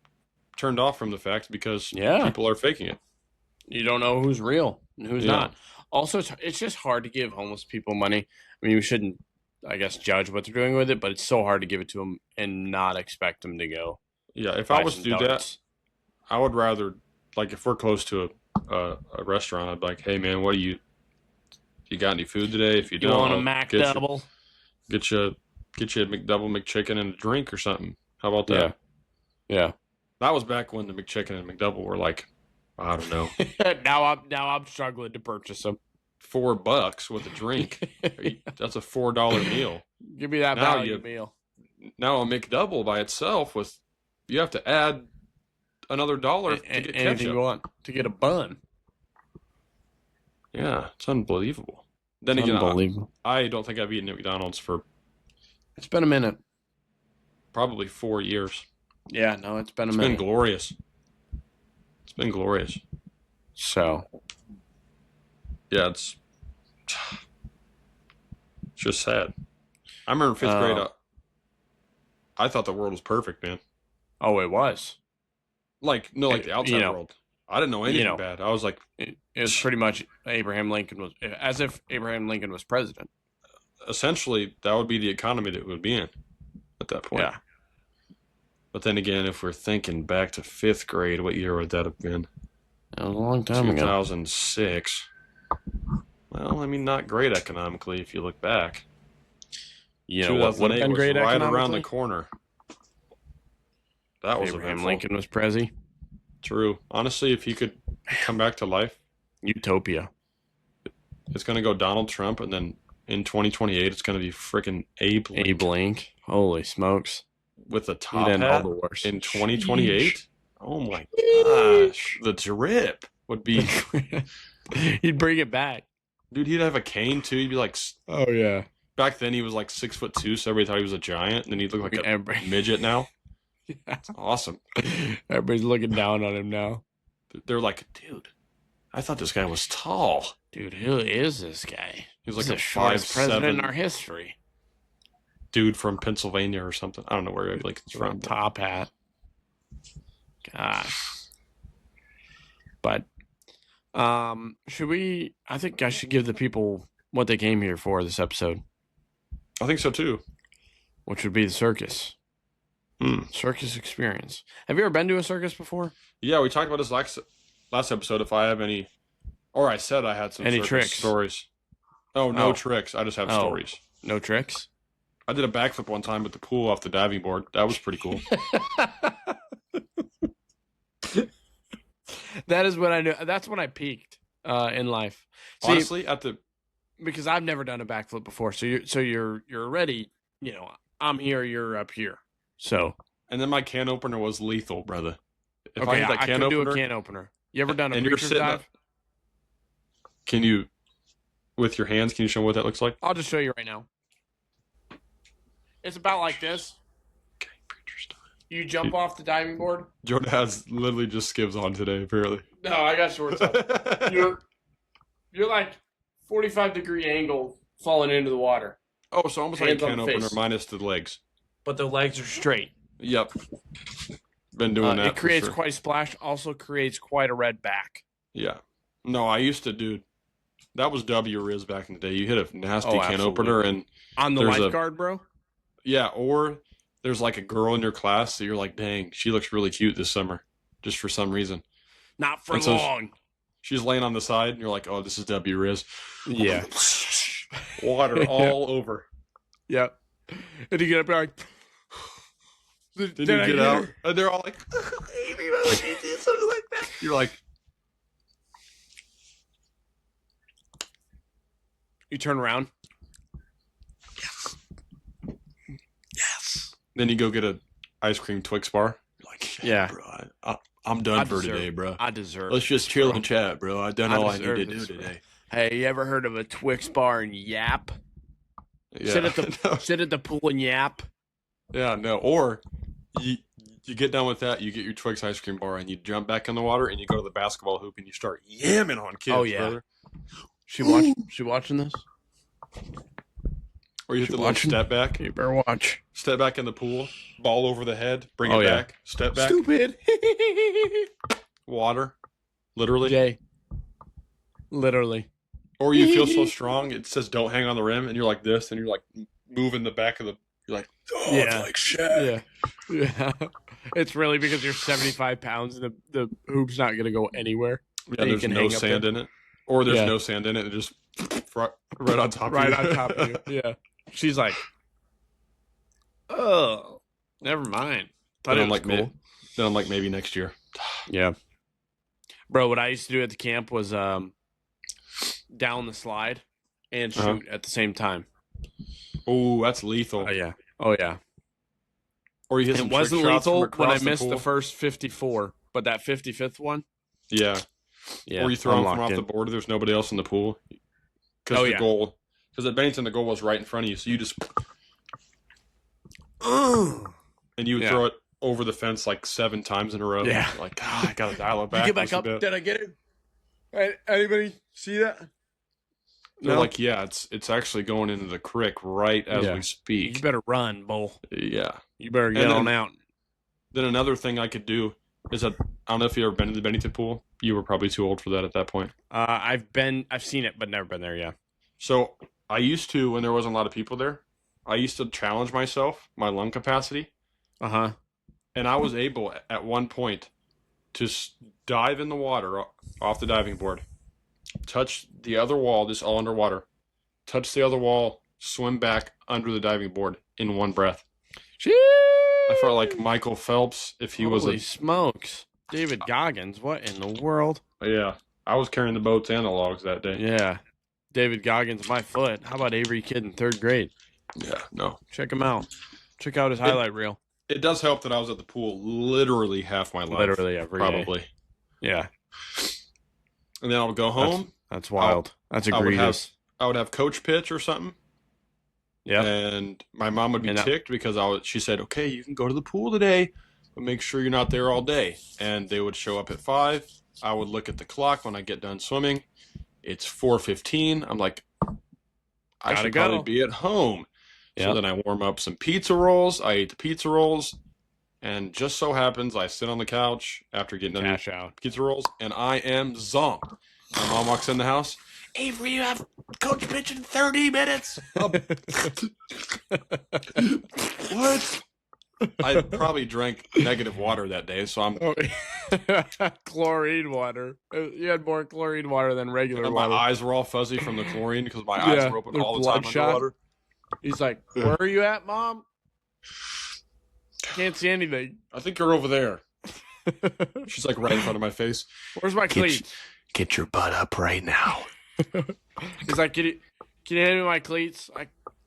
turned off from the fact because Yeah. people are faking it. You don't know who's real and who's Yeah. not. Also, it's just hard to give homeless people money. I mean, we shouldn't, I guess, judge what they're doing with it, but it's so hard to give it to them and not expect them to go Yeah, if buy I was some to do that, donuts. I would rather, like, if we're close to a restaurant, I'd be like, hey, man, you got any food today? If you You don't, want a I'll Mac get double? get you a McDouble, McChicken, and a drink or something. How about that? Yeah. That was back when the McChicken and McDouble were like, I don't know, now I'm struggling to purchase them. $4 with a drink. That's a $4 meal. Give me that Now value meal. Now a McDouble by itself you have to add another dollar to get Anything ketchup. you want to get a bun. Yeah, it's unbelievable. Then again, Unbelievable. I don't think I've eaten at McDonald's for It's been a minute. probably 4 years. Yeah, no, it's been a It's been minute. glorious. It's been glorious. So, Yeah, it's just sad. I remember in 5th grade, I thought the world was perfect, man. oh, it was. Like, no, like the outside You know, world. I didn't know anything know. bad. I was like, It was pretty much Abraham Lincoln was as if Abraham Lincoln was president. essentially, that would be the economy that it would be in at that point. Yeah. But then again, if we're thinking back to 5th grade, what year would that have been? That was a long time ago. 2006. Well, I mean, not great economically if you look back. You know what would have 2008 been was great right economically? around the corner. That was Abraham eventful. Lincoln was Prezi. True. Honestly, if he could come back to life, Utopia. it's going to go Donald Trump, and then in 2028, it's going to be freaking Abe Lincoln Abe Lincoln. Holy smokes. with a top Then all hat the worst. in 2028. Sheesh. Oh my gosh, the drip would be, He'd bring it back. dude. He'd have a cane too. He'd be like, Oh, yeah. back then he was like 6'2", so everybody thought he was a giant, and then he'd look like a Everybody, midget now. It's awesome. everybody's looking down on him now. They're like, dude, I thought this guy was tall. Dude, who is this guy? He was like He's a the shortest president in 5'7" our history. dude from Pennsylvania or something. I don't know where Abe Lincoln's from. From top hat. Gosh. But should we I think I should give the people what they came here for this episode, I think so too. which would be the circus. Circus experience. Have you ever been to a circus before? Yeah, we talked about this last episode. If I have any, or I said I had some Any circus tricks? stories. Oh, no Oh. tricks. I just have Oh. stories. No tricks? I did a backflip one time with the pool off the diving board. That was pretty cool. That is when I knew. That's when I peaked in life. See, Honestly, because I've never done a backflip before, so you're already, I'm here, you're up here. So and then my can opener was lethal, brother. If okay, I had that I can could do opener, a can opener. You ever done a and you're preacher's sitting dive? up, can you, with your hands, can you show me what that looks like? I'll just show you right now. It's about like this. Okay, preacher stuff. You jump off the diving board. Joe has literally just skivs on today, apparently. No, I got shorts on. You're like 45-degree angle falling into the water. Oh, so almost like a Hands on can the opener face. minus the legs. But the legs are straight. Yep. Been doing that. It creates for sure. quite a splash. Also creates quite a red back. Yeah. No, I used to, dude. That was W Riz back in the day. You hit a nasty Oh, can absolutely. opener, and On the There's a- lifeguard, bro? yeah, or there's like a girl in your class that you're like, dang, she looks really cute this summer, just for some reason. Not for And so long. She's laying on the side, and you're like, oh, this is W Riz. Yeah. Water all over. Yep. And you get up and like, Then did you I get out, her? and they're all like, Amy, why would you do something like that? You're like, You turn around. then you go get a ice cream Twix bar. You're like, Yeah. bro, I'm done for today, bro. I deserve Let's just this, chill bro. and chat, bro. I've done I all I need deserve to do this, bro. today. Hey, you ever heard of a Twix bar and yap? Yeah. Sit at the sit at the pool and yap. Yeah, no. Or you get done with that, you get your Twix ice cream bar, and you jump back in the water, and you go to the basketball hoop, and you start yamming on kids, Oh, yeah. brother. She watching this? Or you hit She the little watching? step back, You better watch. step back in the pool, ball over the head, bring Oh, it yeah. back, step back, Stupid. water, literally. Jay. Literally. Or you feel so strong, it says don't hang on the rim, and you're like this, and you're like moving the back of the, you're like, oh, Yeah. it's like shit. Yeah. It's really because you're 75 pounds and the hoop's not going to go anywhere. Yeah, You there's can no hang up sand in it. Or there's Yeah. no sand in it, and just right on top Right of you. on top of you. Yeah. She's like, oh, never mind. Thought Then it I'm was like, cool. then I'm like, maybe next year. Yeah. Bro, what I used to do at the camp was down the slide and shoot Uh-huh. at the same time. Oh, that's lethal. Oh, yeah. Oh, yeah. Or you hit some It trick wasn't shots from lethal when I across missed the pool. first 54, but that 55th one, Yeah. yeah. Or you throw I'm them from locked off in. the board. There's nobody else in the pool. Because Oh, the yeah. goal, because at Bennington the goal was right in front of you, so you just and you would Yeah. throw it over the fence like 7 times in a row. Yeah. Like, I gotta dial it You back. get back just a up. bit. Did I get it? Anybody see that? They're No? like, yeah, it's actually going into the creek right as Yeah. we You speak. better run, bull. Yeah. You better get And on then- out. Then another thing I could do is that I don't know if you've ever been to the Bennington pool. You were probably too old for that at that point. I've seen it, but never been there. Yeah. So I used to, when there wasn't a lot of people there, I used to challenge myself, my lung capacity, Uh-huh. and I was able at one point to dive in the water off the diving board, touch the other wall, this all underwater, touch the other wall, swim back under the diving board in one breath. I felt like Michael Phelps if he was Holy a smokes. David Goggins, what in the world? yeah. I was carrying the boats and the logs that day. Yeah. David Goggins, my foot. How about Avery Kidd in 3rd grade? Yeah, no. Check him out. Check out his highlight reel. It does help that I was at the pool literally half my life. Literally every day. probably. Yeah. And then I would go home. That's wild. That's I would have egregious. I would have coach pitch or something. Yeah. And my mom would be And that- ticked because she said, okay, you can go to the pool today, but make sure you're not there all day. And they would show up at 5. I would look at the clock when I get done swimming. It's 4:15. I'm like, I Gotta should go. probably be at home. Yeah. So then I warm up some pizza rolls. I ate the pizza rolls. And just so happens I sit on the couch after getting done Cash out. pizza rolls, and I am zonked. My mom walks in the house. Avery, you have coach pitch in 30 minutes. What? I probably drank negative water that day, so I'm Oh, chlorine water. You had more chlorine water than regular my water. eyes were all fuzzy from the chlorine because my eyes Yeah, were open they're all the time bloodshot. underwater. He's like, where are you at, Mom? Can't see anything. I think you're over there. She's like right in front of my face. Where's my cleats? Get your butt up right now. He's like, can you hand me my cleats?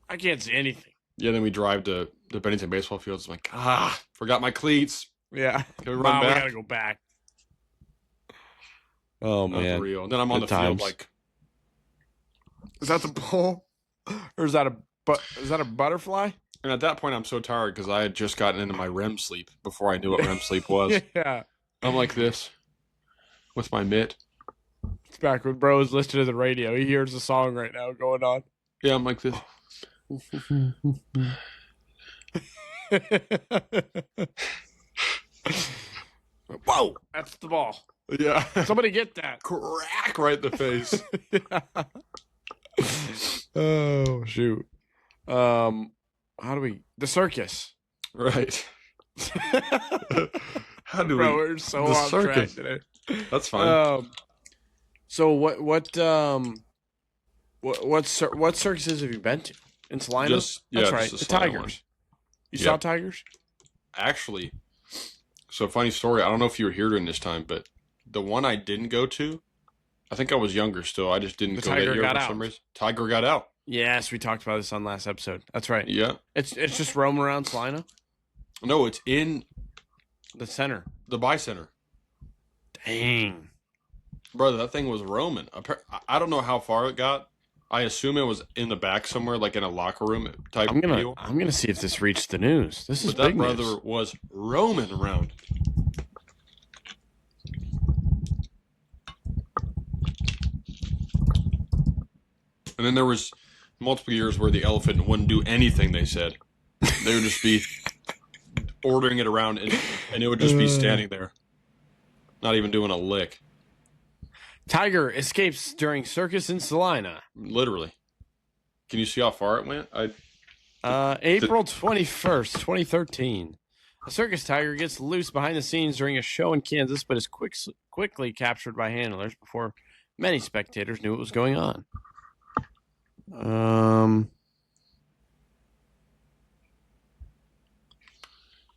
I can't see anything. Yeah, then we drive to the Bennington baseball fields. I'm like, forgot my cleats. Yeah. Can we run Mom, we back? gotta go back. Oh, Not man. for real. Then I'm on Good the field times. like, Is that the bull? Or is that a butterfly? And at that point, I'm so tired because I had just gotten into my REM sleep before I knew what REM sleep was. Yeah. I'm like this with my mitt. It's back when bro is listening to the radio. He hears the song right now going on. Yeah, I'm like this. Whoa! That's the ball. Yeah. Somebody get that. Crack right in the face. Yeah. Oh shoot. How do we the circus? Right. How do Bro, we? we're so The off track circus. today. That's fine. So what circuses have you been to? In Salina? That's right. just The Salina Tigers. one. You Yep. saw Tigers? Actually, so funny story. I don't know if you were here during this time, but the one I didn't go to, I think I was younger still. I just didn't The go Tiger that year got for out. some reason. Tiger got out. Yes, we talked about this on last episode. That's right. Yeah. It's just roaming around Salina, No, it's in the center. the buy center. Dang. Brother, that thing was roaming. I don't know how far it got. I assume it was in the back somewhere, like in a locker room type I'm deal. gonna see if this reached the news. This is But that big brother news. was roaming around. And then there was multiple years where the elephant wouldn't do anything they said. They would just be ordering it around, and it would just be standing there, not even doing a lick. Tiger escapes during circus in Salina. Literally. Can you see how far it went? April 21st, 2013. A circus tiger gets loose behind the scenes during a show in Kansas, but is quickly captured by handlers before many spectators knew what was going on.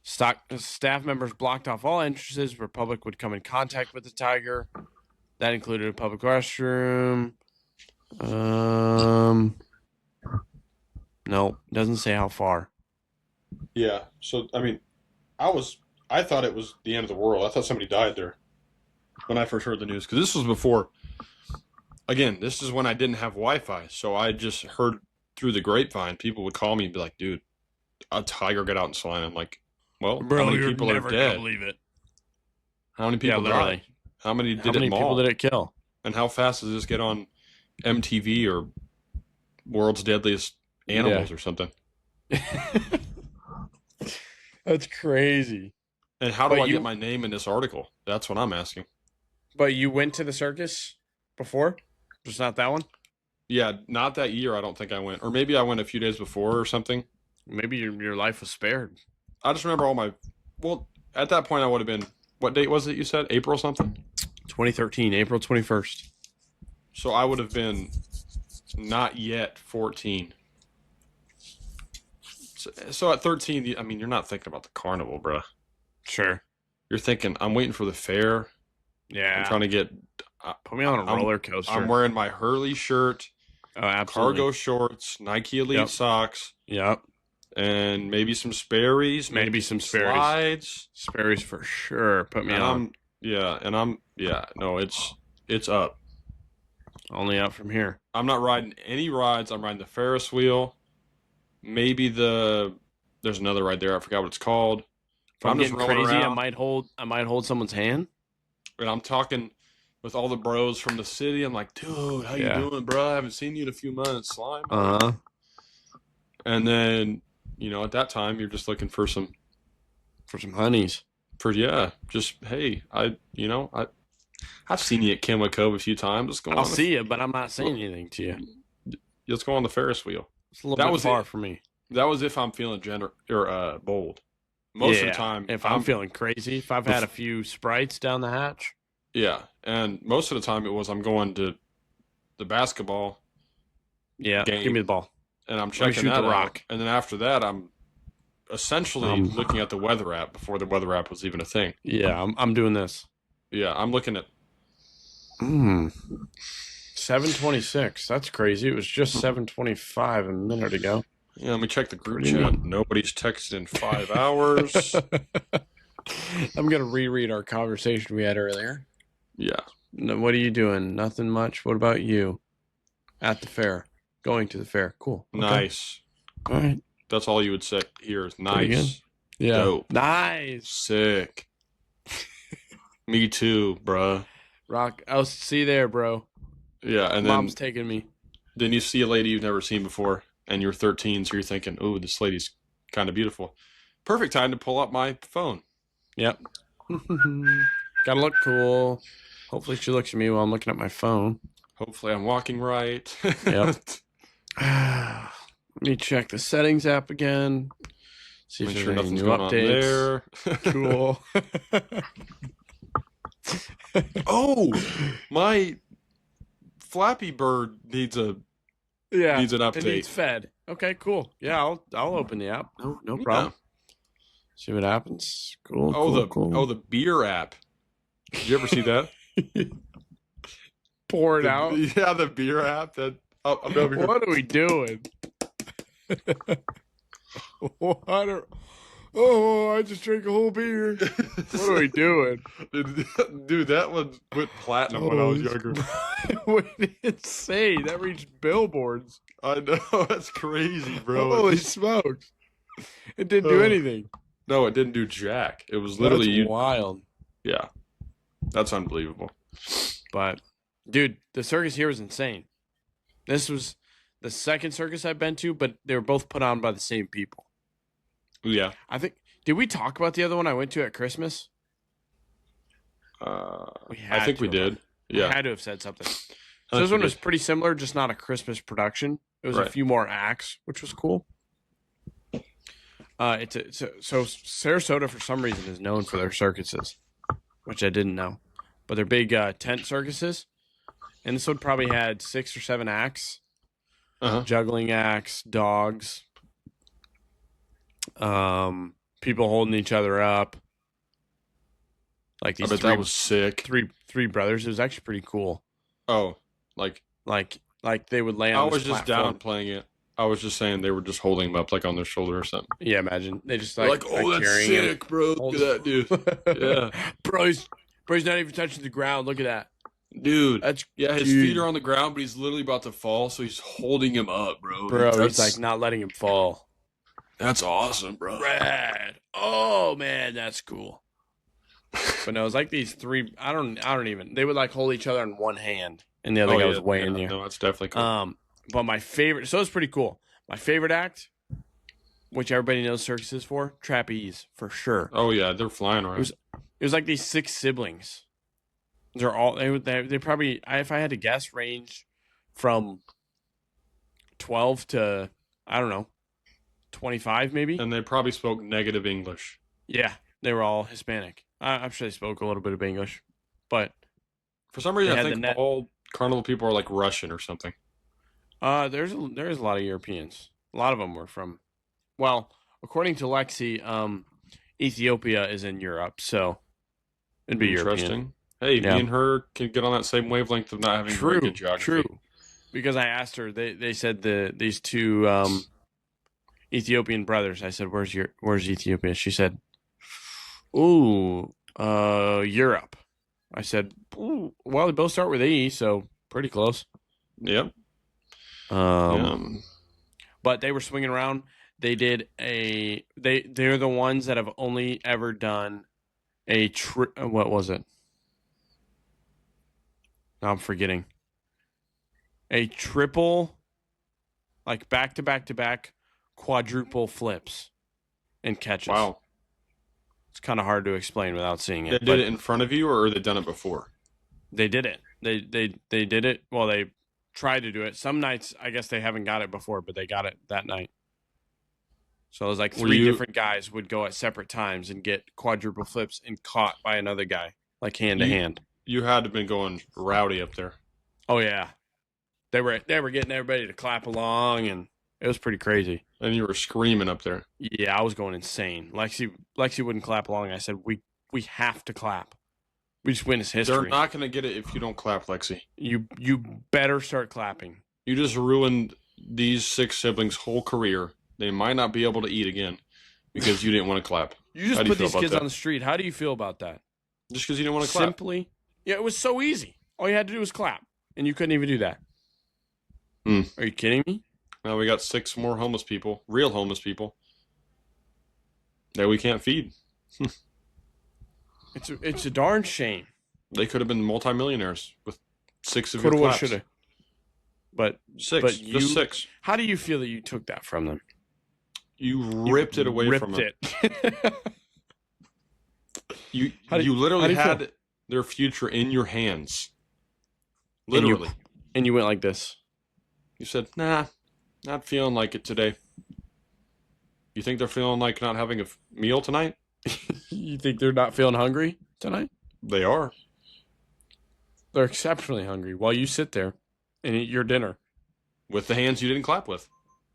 Staff members blocked off all entrances where public would come in contact with the tiger. That included a public restroom. No, doesn't say how far. Yeah. So, I mean, I thought it was the end of the world. I thought somebody died there when I first heard the news. Because this was before, again, this is when I didn't have Wi-Fi. So I just heard through the grapevine, people would call me and be like, dude, a tiger got out in Salina. I'm like, well, how many people are dead? Believe it. How many people died? How many did How many it maul? people did it kill? And how fast does this get on MTV or World's Deadliest Animals or something? That's crazy. And how do But I you- get my name in this article? That's what I'm asking. But you went to the circus before? Just not that one? Yeah, not that year. I don't think I went, or maybe I went a few days before or something. Maybe your life was spared. I just remember all my. Well, at that point, I would have been. What date was it? You said April something. 2013, April 21st. So I would have been not yet 14. So at 13, I mean, you're not thinking about the carnival, bruh. Sure. You're thinking, I'm waiting for the fair. Yeah. I'm trying to get. Put me on a I'm- roller coaster. I'm wearing my Hurley shirt, oh, absolutely. cargo shorts, Nike Elite Yep. socks, Yep. and maybe some Sperry's, Maybe some Sperry's. slides. Sperry's for sure. Put me And on. no, it's up. Only up from here. I'm not riding any rides. I'm riding the Ferris wheel. Maybe there's another ride there. I forgot what it's called. If I'm just getting rolling crazy, around, I might hold someone's hand. and I'm talking with all the bros from the city. I'm like, dude, how Yeah. you doing, bro? I haven't seen you in a few months. Slime. Uh-huh. And then, at that time, you're just looking for some, For some honeys. just hey, I've seen you at Kenwood Cove a few times. Let's go. I'll see you, but I'm not saying anything to you. Let's go on the Ferris wheel. It's a little That bit was far it. for me. That was if I'm feeling bold. Most of the time, if I'm feeling crazy, if I've had a few Sprites down the hatch. yeah, and most of the time I'm going to the basketball Yeah, game. give me the ball. and I'm me checking shoot that the out. rock. And then after that, I'm essentially looking at the weather app before the weather app was even a thing. Yeah, I'm doing this. Yeah, I'm looking at 7:26. That's crazy. It was just 7:25 a minute ago. let me check the group Pretty chat. neat. Nobody's texted in 5 hours. I'm gonna reread our conversation we had earlier. Yeah. No, what are you doing? Nothing much. What about you? At the fair. Going to the fair. Cool. Okay. Nice. All right. That's all you would say here is Pretty good. nice, Yeah. dope, Nice. sick. Me too, bruh. Rock. I'll see you there, bro. Yeah, and Mom's taking me. then you see a lady you've never seen before, and you're 13, so you're thinking, "Oh, this lady's kind of beautiful." Perfect time to pull up my phone. Yep. Gotta look cool. Hopefully she looks at me while I'm looking at my phone. Hopefully, I'm walking right. Yep. Let me check the settings app again. See if Make there's sure any nothing's new going on updates. there. Cool. Oh, my Flappy Bird needs an It needs update. fed. Okay, cool. Yeah, I'll open the app. No Yeah. problem. See what happens. Cool. The beer app. Did you ever see that? Pour it out. Yeah, the beer app. I'm over here. What are we doing? Oh, I just drank a whole beer. What are we doing? Dude, that one went platinum when I was younger. Wait, insane. That reached billboards. I know, that's crazy, bro. Holy smokes. It didn't do anything. No, it didn't do jack. It was literally That's wild. Yeah. That's unbelievable. But, dude, the circus here was insane. This was the second circus I've been to, but they were both put on by the same people. Yeah. Did we talk about the other one I went to at Christmas? I think we did. Yeah. I had to have said something. So this one was pretty similar, just not a Christmas production. It was a few more acts, which was cool. So Sarasota, for some reason, is known for their circuses, which I didn't know. But they're big tent circuses. And this one probably had 6 or 7 acts. Juggling acts, dogs, people holding each other up. Like these that was sick. Three brothers. It was actually pretty cool. Oh, like they would lay on. I was just platform. downplaying it. I was just saying they were just holding him up like on their shoulder or something. Yeah, imagine they just oh, that's sick, him. bro. Look at that, dude. Yeah, bro, he's not even touching the ground. Look at that, dude. His feet are on the ground, but he's literally about to fall, so he's holding him up, bro. He's like not letting him fall. That's awesome, bro. Rad. Oh man, that's cool. But no, it was like these 3. I don't even. They would like hold each other in one hand, and the other guy was way in there. No, that's definitely cool. But my favorite, so it's pretty cool. My favorite act, which everybody knows circuses for, trapeze for sure. Oh yeah, they're flying around. It was like these 6 siblings. They're all they probably, if I had to guess, range from 12 to 25 maybe. And they probably spoke negative English. Yeah, they were all Hispanic. I'm sure they spoke a little bit of English, but for some reason I think all carnival people are like Russian or something. There's a lot of Europeans. A lot of them were from, well, according to Lexi, Ethiopia is in Europe, so it'd be European. Hey, me and her can get on that same wavelength of not having very good geography. True. Because I asked her, they said these 2 Ethiopian brothers. I said, "Where's Ethiopia?" She said, "Ooh, Europe." I said, "Ooh, well, they both start with E, so pretty close." Yep. But they were swinging around. They did they're the ones that have only ever done a what was it? Now I'm forgetting. A triple, like back to back to back, quadruple flips and catches. Wow. It's kind of hard to explain without seeing it. They did it in front of you, or they done it before? They did it. They did it. Well, they tried to do it. Some nights, I guess they haven't got it before, but they got it that night. So it was like 3 different guys would go at separate times and get quadruple flips and caught by another guy, like hand to hand. You had to have been going rowdy up there. Oh yeah, they were getting everybody to clap along, and it was pretty crazy. And you were screaming up there. Yeah, I was going insane. Lexi wouldn't clap along. I said, we have to clap. We just witnessed history. They're not going to get it if you don't clap, Lexi. You better start clapping. You just ruined these 6 siblings' whole career. They might not be able to eat again because you didn't want to clap. You just put these kids on the street. How do you feel about that? Just because you didn't want to clap? Simply. Yeah, it was so easy. All you had to do was clap, and you couldn't even do that. Are you kidding me? Now we got 6 more homeless people, real homeless people, that we can't feed. It's a darn shame. They could have been multimillionaires with 6 of your Coulda, woulda, claps. shoulda. But 6, you, just 6. how do you feel that you took that from them? You ripped it away from them. You literally had feel? their future in your hands. And you- Literally. And you went like this. You said, nah, not feeling like it today. You think they're feeling like not having a meal tonight? You think they're not feeling hungry tonight? They are. They're exceptionally hungry while you sit there and eat your dinner With the hands you didn't clap with.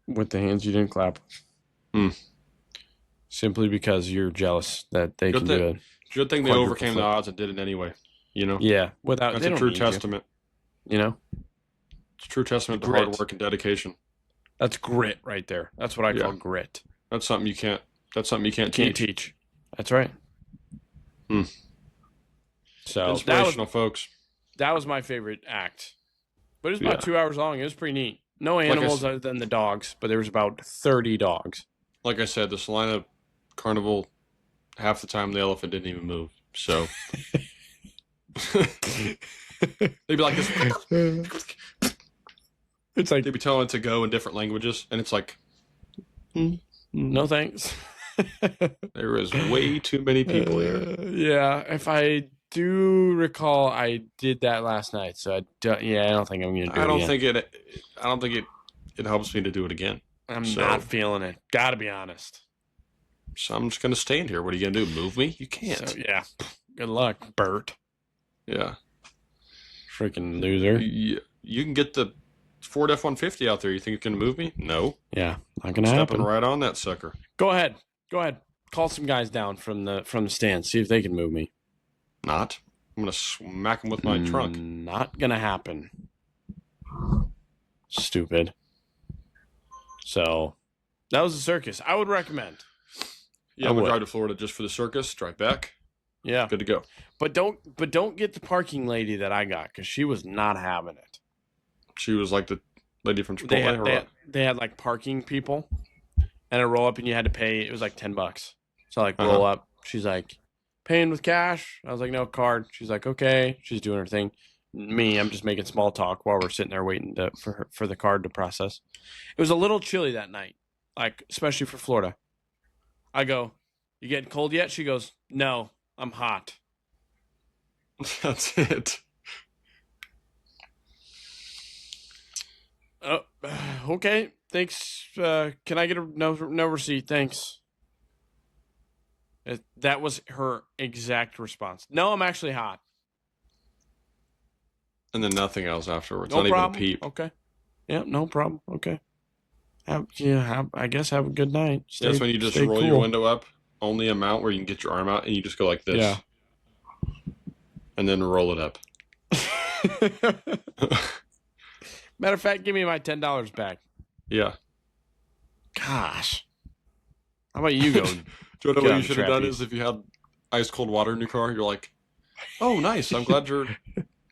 with the hands you didn't clap. Hmm. Simply because you're jealous that they Good can thing- do it. Good thing they Quadruple overcame the flip. odds and did it anyway. You know? Yeah, without That's they a don't true need you, testament. you know? It's a true testament to Grit. hard work and dedication. That's grit right there. That's what I Yeah. call grit. That's something you can't Can't teach. teach. That's right. Hmm. So Inspirational, folks. that was my favorite act. But it was Yeah. about 2 hours long. It was pretty neat. No I animals s- other than the dogs, but there was about 30 dogs. Like I said, the Salina Carnival, half the time the elephant didn't even move. So they'd be like this. It's like They'd be telling it to go in different languages, and it's like no thanks. there is way too many people here. Yeah, if I do recall, I did that last night. So I don't think I'm gonna do it. I don't again. think it helps me to do it again. I'm so- not feeling it. Gotta be honest. So I'm just gonna stand here. What are you gonna do? Move me? You can't. So yeah, good luck, Bert. Yeah. Freaking loser. You can get the Ford F-150 out there. You think it's gonna move me? No. Yeah, not gonna Stepping happen. right on that sucker. Go ahead. Call some guys down from the stand. See if they can move me. Not. I'm gonna smack him with my trunk. Not gonna happen. Stupid. So that was a circus. I would recommend. Yeah, I I'm gonna would. drive to Florida just for the circus. Drive back. Yeah, Good to go. but don't get the parking lady that I got because she was not having it. She was like the lady from Chipotle. or what? They had like parking people, and a roll up, and you had to pay. It was like $10. So like Uh-huh. roll up. She's like, paying with cash. I was like, no, card. She's like, okay. She's doing her thing. Me, I'm just making small talk while we're sitting there waiting for the card to process. It was a little chilly that night, like especially for Florida. I go, you getting cold yet? She goes, no, I'm hot. That's it. Oh, okay. Thanks. Can I get a no receipt? Thanks. That was her exact response. No, I'm actually hot. And then nothing else afterwards. No Not problem. even a peep. Okay. Yeah, no problem. Okay. I guess have a good night. That's when you just stay roll cool. your window up only amount where you can get your arm out and you just go like this. Yeah. And then roll it up. Matter of fact, give me my $10 back. Yeah. Gosh. How about you go? Do you know Get what on you the should have done trapeze. is if you had ice cold water in your car, you're like, oh, nice. I'm glad you're.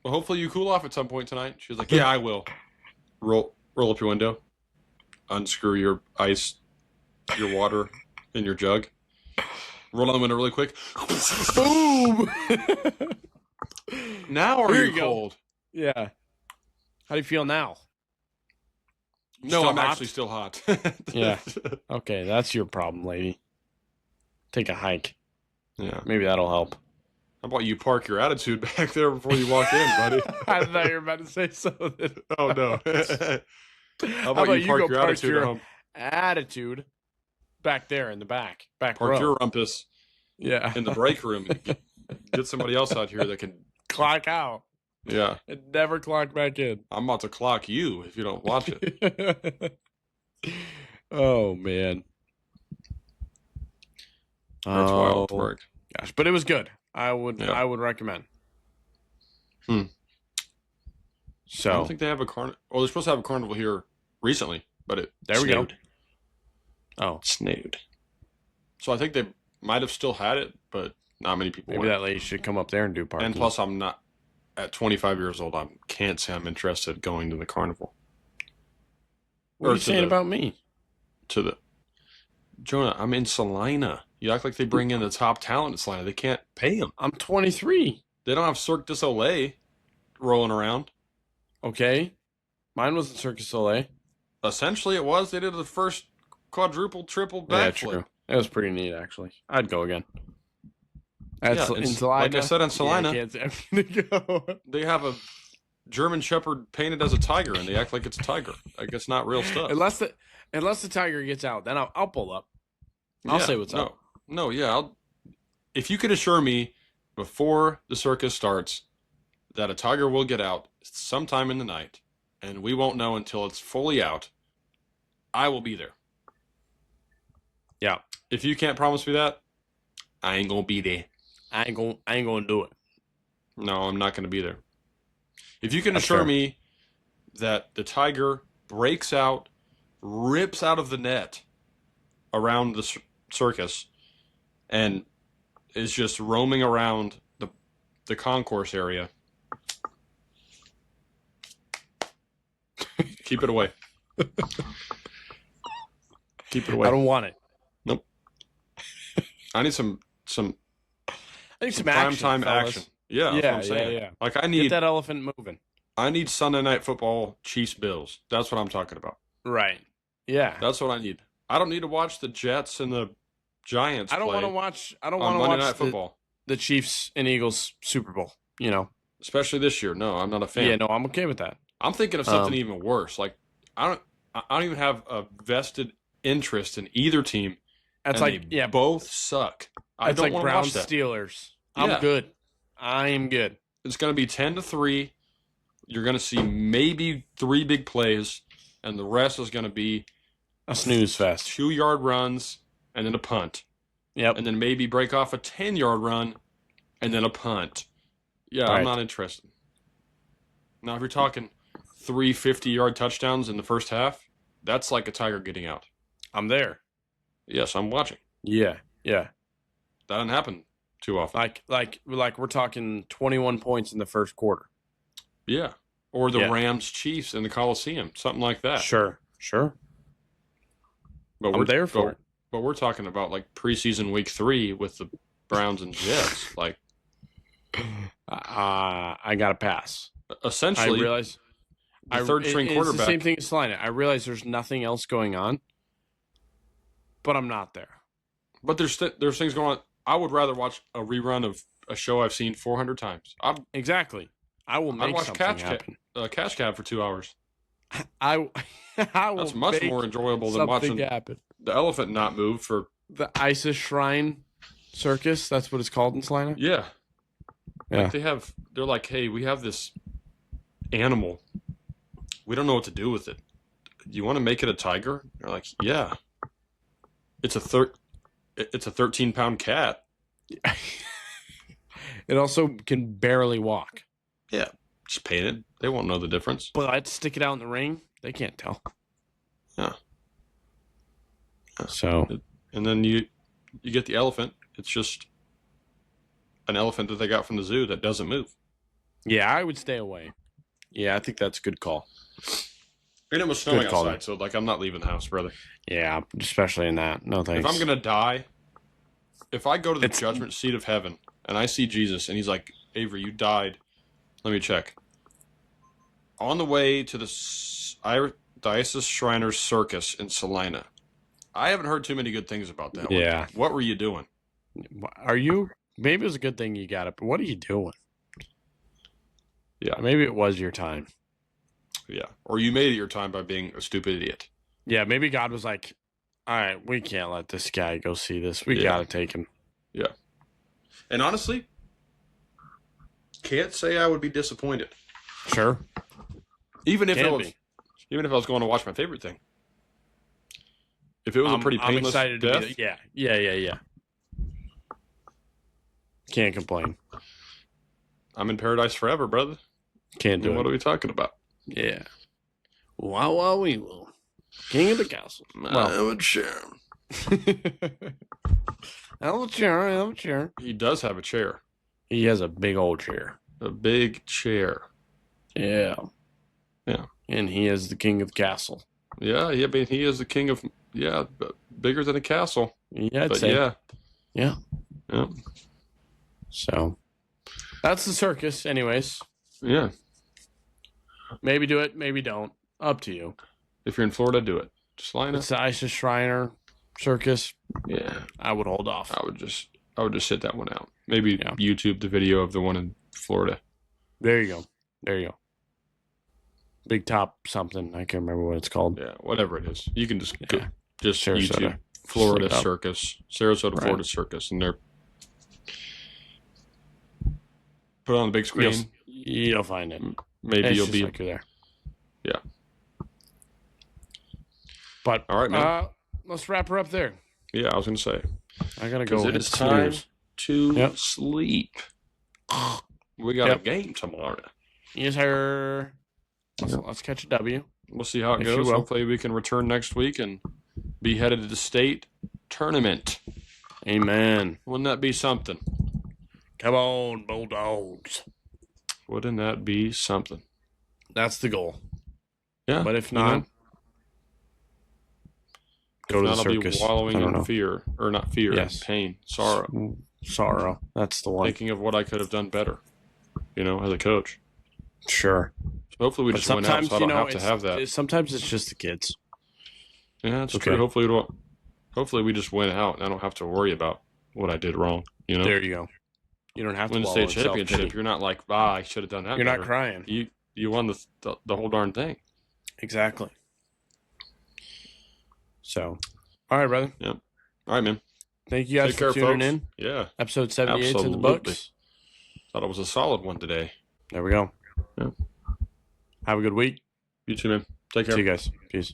Well, hopefully you cool off at some point tonight. She was like, yeah, I will. Roll up your window, unscrew your ice, your water in your jug, roll down the window really quick. Boom. Now are Here you you go. cold? Yeah. How do you feel now? No, Still I'm hot? actually still hot. Yeah. Okay, that's your problem, lady. Take a hike. Yeah. Maybe that'll help. How about you park your attitude back there before you walk in, buddy? I thought you were about to say something. Oh no. How about you park your attitude at home? attitude back there in the back Park row. your rumpus Yeah. in the break room. And get somebody else out here that can. Clock out Yeah, and never clock back in. I'm about to clock you if you don't watch it. Oh man. That's wild work. Gosh, but it was good. I would Yeah. recommend. Hmm. I So don't think they have a carnival. Well, they're supposed to have a carnival here recently, but it there we go. snowed. Oh, Snowed. So I think they might have still had it, but not many people maybe went. that lady should come up there and do parking. And plus, I'm not at 25 years old. I can't say I'm interested in going to the carnival. What are or you to saying the about me? to the Jonah. I'm in Salina. You act like they bring in the top talent in Salina. They can't pay them. I'm 23. They don't have Cirque du Soleil rolling around. Okay. Mine wasn't Circus Soleil. Essentially, it was. They did the first quadruple, triple Yeah, backflip. true. It was pretty neat, actually. I'd go again. Yeah, In like I Salida. said on Yeah, Salina, I can't say I'm gonna go. they have a German Shepherd painted as a tiger, and they act like it's a tiger. Like it's not real stuff. Unless the tiger gets out, then I'll pull up. I'll Yeah, say what's up. no, yeah. If you could assure me before the circus starts that a tiger will get out sometime in the night, and we won't know until it's fully out, I will be there. Yeah. If you can't promise me that, I ain't gonna be there. I ain't gonna do it. No, I'm not gonna be there. If you can That's assure fair. me that the tiger breaks out, rips out of the net around the circus, and is just roaming around the concourse area, keep it away. Keep it away. I don't want it. Nope. I need some I need some prime action, time fellas. action. Yeah, that's what I'm saying. Yeah. Like Get that elephant moving. I need Sunday night football, Chiefs Bills. That's what I'm talking about. Right. Yeah. That's what I need. I don't need to watch the Jets and the Giants. I don't want to play watch. I don't on want to Monday watch Night Football, the Chiefs and Eagles Super Bowl. You know. especially this year. No, I'm not a fan. Yeah. No, I'm okay with that. I'm thinking of something even worse. Like I don't even have a vested interest in either team. That's and like they both suck. I It's don't like want to Browns watch that. Steelers. I'm Yeah. good. I'm good. It's going to be 10-3. You're going to see maybe 3 big plays, and the rest is going to be A snooze fest. 2-yard runs and then a punt, Yep. and then maybe break off a 10-yard run and then a punt. Yeah, Right. I'm not interested. Now, if you're talking 3 50-yard touchdowns in the first half, that's like a tiger getting out. I'm there. Yes, I'm watching. Yeah. That doesn't happen too often. Like we're talking 21 points in the first quarter. Yeah. Or the Yeah. Rams Chiefs in the Coliseum, something like that. Sure. But I'm there for it. But we're talking about like preseason week 3 with the Browns and Jets. Like I got to pass. essentially, I realize the third string It's quarterback. the same thing as Salina. I realize there's nothing else going on, but I'm not there. But there's things going on. I would rather watch a rerun of a show I've seen 400 times. Exactly. I will I'd make watch something happen. Cash Cab for 2 hours. I will That's much make more enjoyable than something watching happen. the elephant not move for. The Isis Shrine Circus. That's what it's called in Salina. Yeah. Yeah. Like they're like, hey, we have this animal. We don't know what to do with it. Do you want to make it a tiger? They're like, yeah. It's a 13-pound cat. It also can barely walk. Yeah. Just paint it. They won't know the difference. But I'd stick it out in the ring. They can't tell. Yeah. So And then you get the elephant. It's just an elephant that they got from the zoo that doesn't move. yeah, I would stay away. Yeah, I think that's a good call. And it was snowing Good call, outside, so like I'm not leaving the house, brother. Yeah, especially in that. No thanks. If I'm gonna die, if I go to the It's- judgment seat of heaven and I see Jesus and he's like, Avery, you died. Let me check. On the way to the Isis Shriners Circus in Salina. I haven't heard too many good things about that one. Yeah. What were you doing? Are you? Maybe it was a good thing you got it, but what are you doing? Yeah. Maybe it was your time. Yeah. Or you made it your time by being a stupid idiot. Yeah, maybe God was like, all right, we can't let this guy go see this. We Yeah. got to take him. Yeah. And honestly, can't say I would be disappointed. Sure. Even if Can it was be. even if I was going to watch my favorite thing. If it was a pretty I'm painless excited death, to be Yeah. Can't complain. I'm in paradise forever, brother. Can't do What it. are we talking about? Yeah. Wow, we will. King of the castle. I would share. I'm a chair. He does have a chair. He has a big old chair. A big chair. Yeah. Yeah. And he is the king of the castle. Yeah, I mean, he is the king of, bigger than a castle. Yeah, I'd But say. yeah, Yeah. yeah, So that's the circus, anyways. yeah. Maybe do it, maybe don't. Up to you. If you're in Florida, do it. Just line up. It's the Isis Shriner Circus. Yeah, I would hold off. I would just sit that one out. Maybe Yeah. YouTube the video of the one in Florida. There you go. There you go. Big Top something. I can't remember what it's called. Yeah, whatever it is. You can just go, Yeah. just Sarasota. YouTube Florida Just look it up. Circus, Sarasota, Right. Florida Circus, and they're put it on the big screen. You'll find it. Maybe It's you'll just be like you're there. Yeah. But All right, man. let's wrap her up there. Yeah, I was gonna say I gotta because go. it is into time snooze. to Yep. sleep. We got Yep. a game tomorrow. Yes, sir. Let's catch a W. We'll see how it If you goes. will. Hopefully, we can return next week and be headed to the state tournament. Amen. Wouldn't that be something? Come on, Bulldogs. Wouldn't that be something? That's the goal. Yeah. But if you not, know, go if to not, the I'll circus. be wallowing I don't in know. fear, or not fear, Yes. pain, sorrow, Sorrow. That's the one. thinking of what I could have done better. As a coach. Sure. So hopefully, we But just went out, sometimes, so I don't have to have that. Sometimes it's just the kids. Yeah, that's okay. true. Hopefully, we just went out, and I don't have to worry about what I did wrong. There you go. You don't have to Win the wallow state in championship. self-pity. You're not like, I should have done that. You're not better." crying. You won the whole darn thing. Exactly. So, all right, brother. All right, man. Thank you guys Take for care, tuning folks. in. Yeah, Episode 78 in the Absolutely. books. thought it was a solid one today. There we go. Yeah. Have a good week. You too, man. Take care. See you guys. Peace.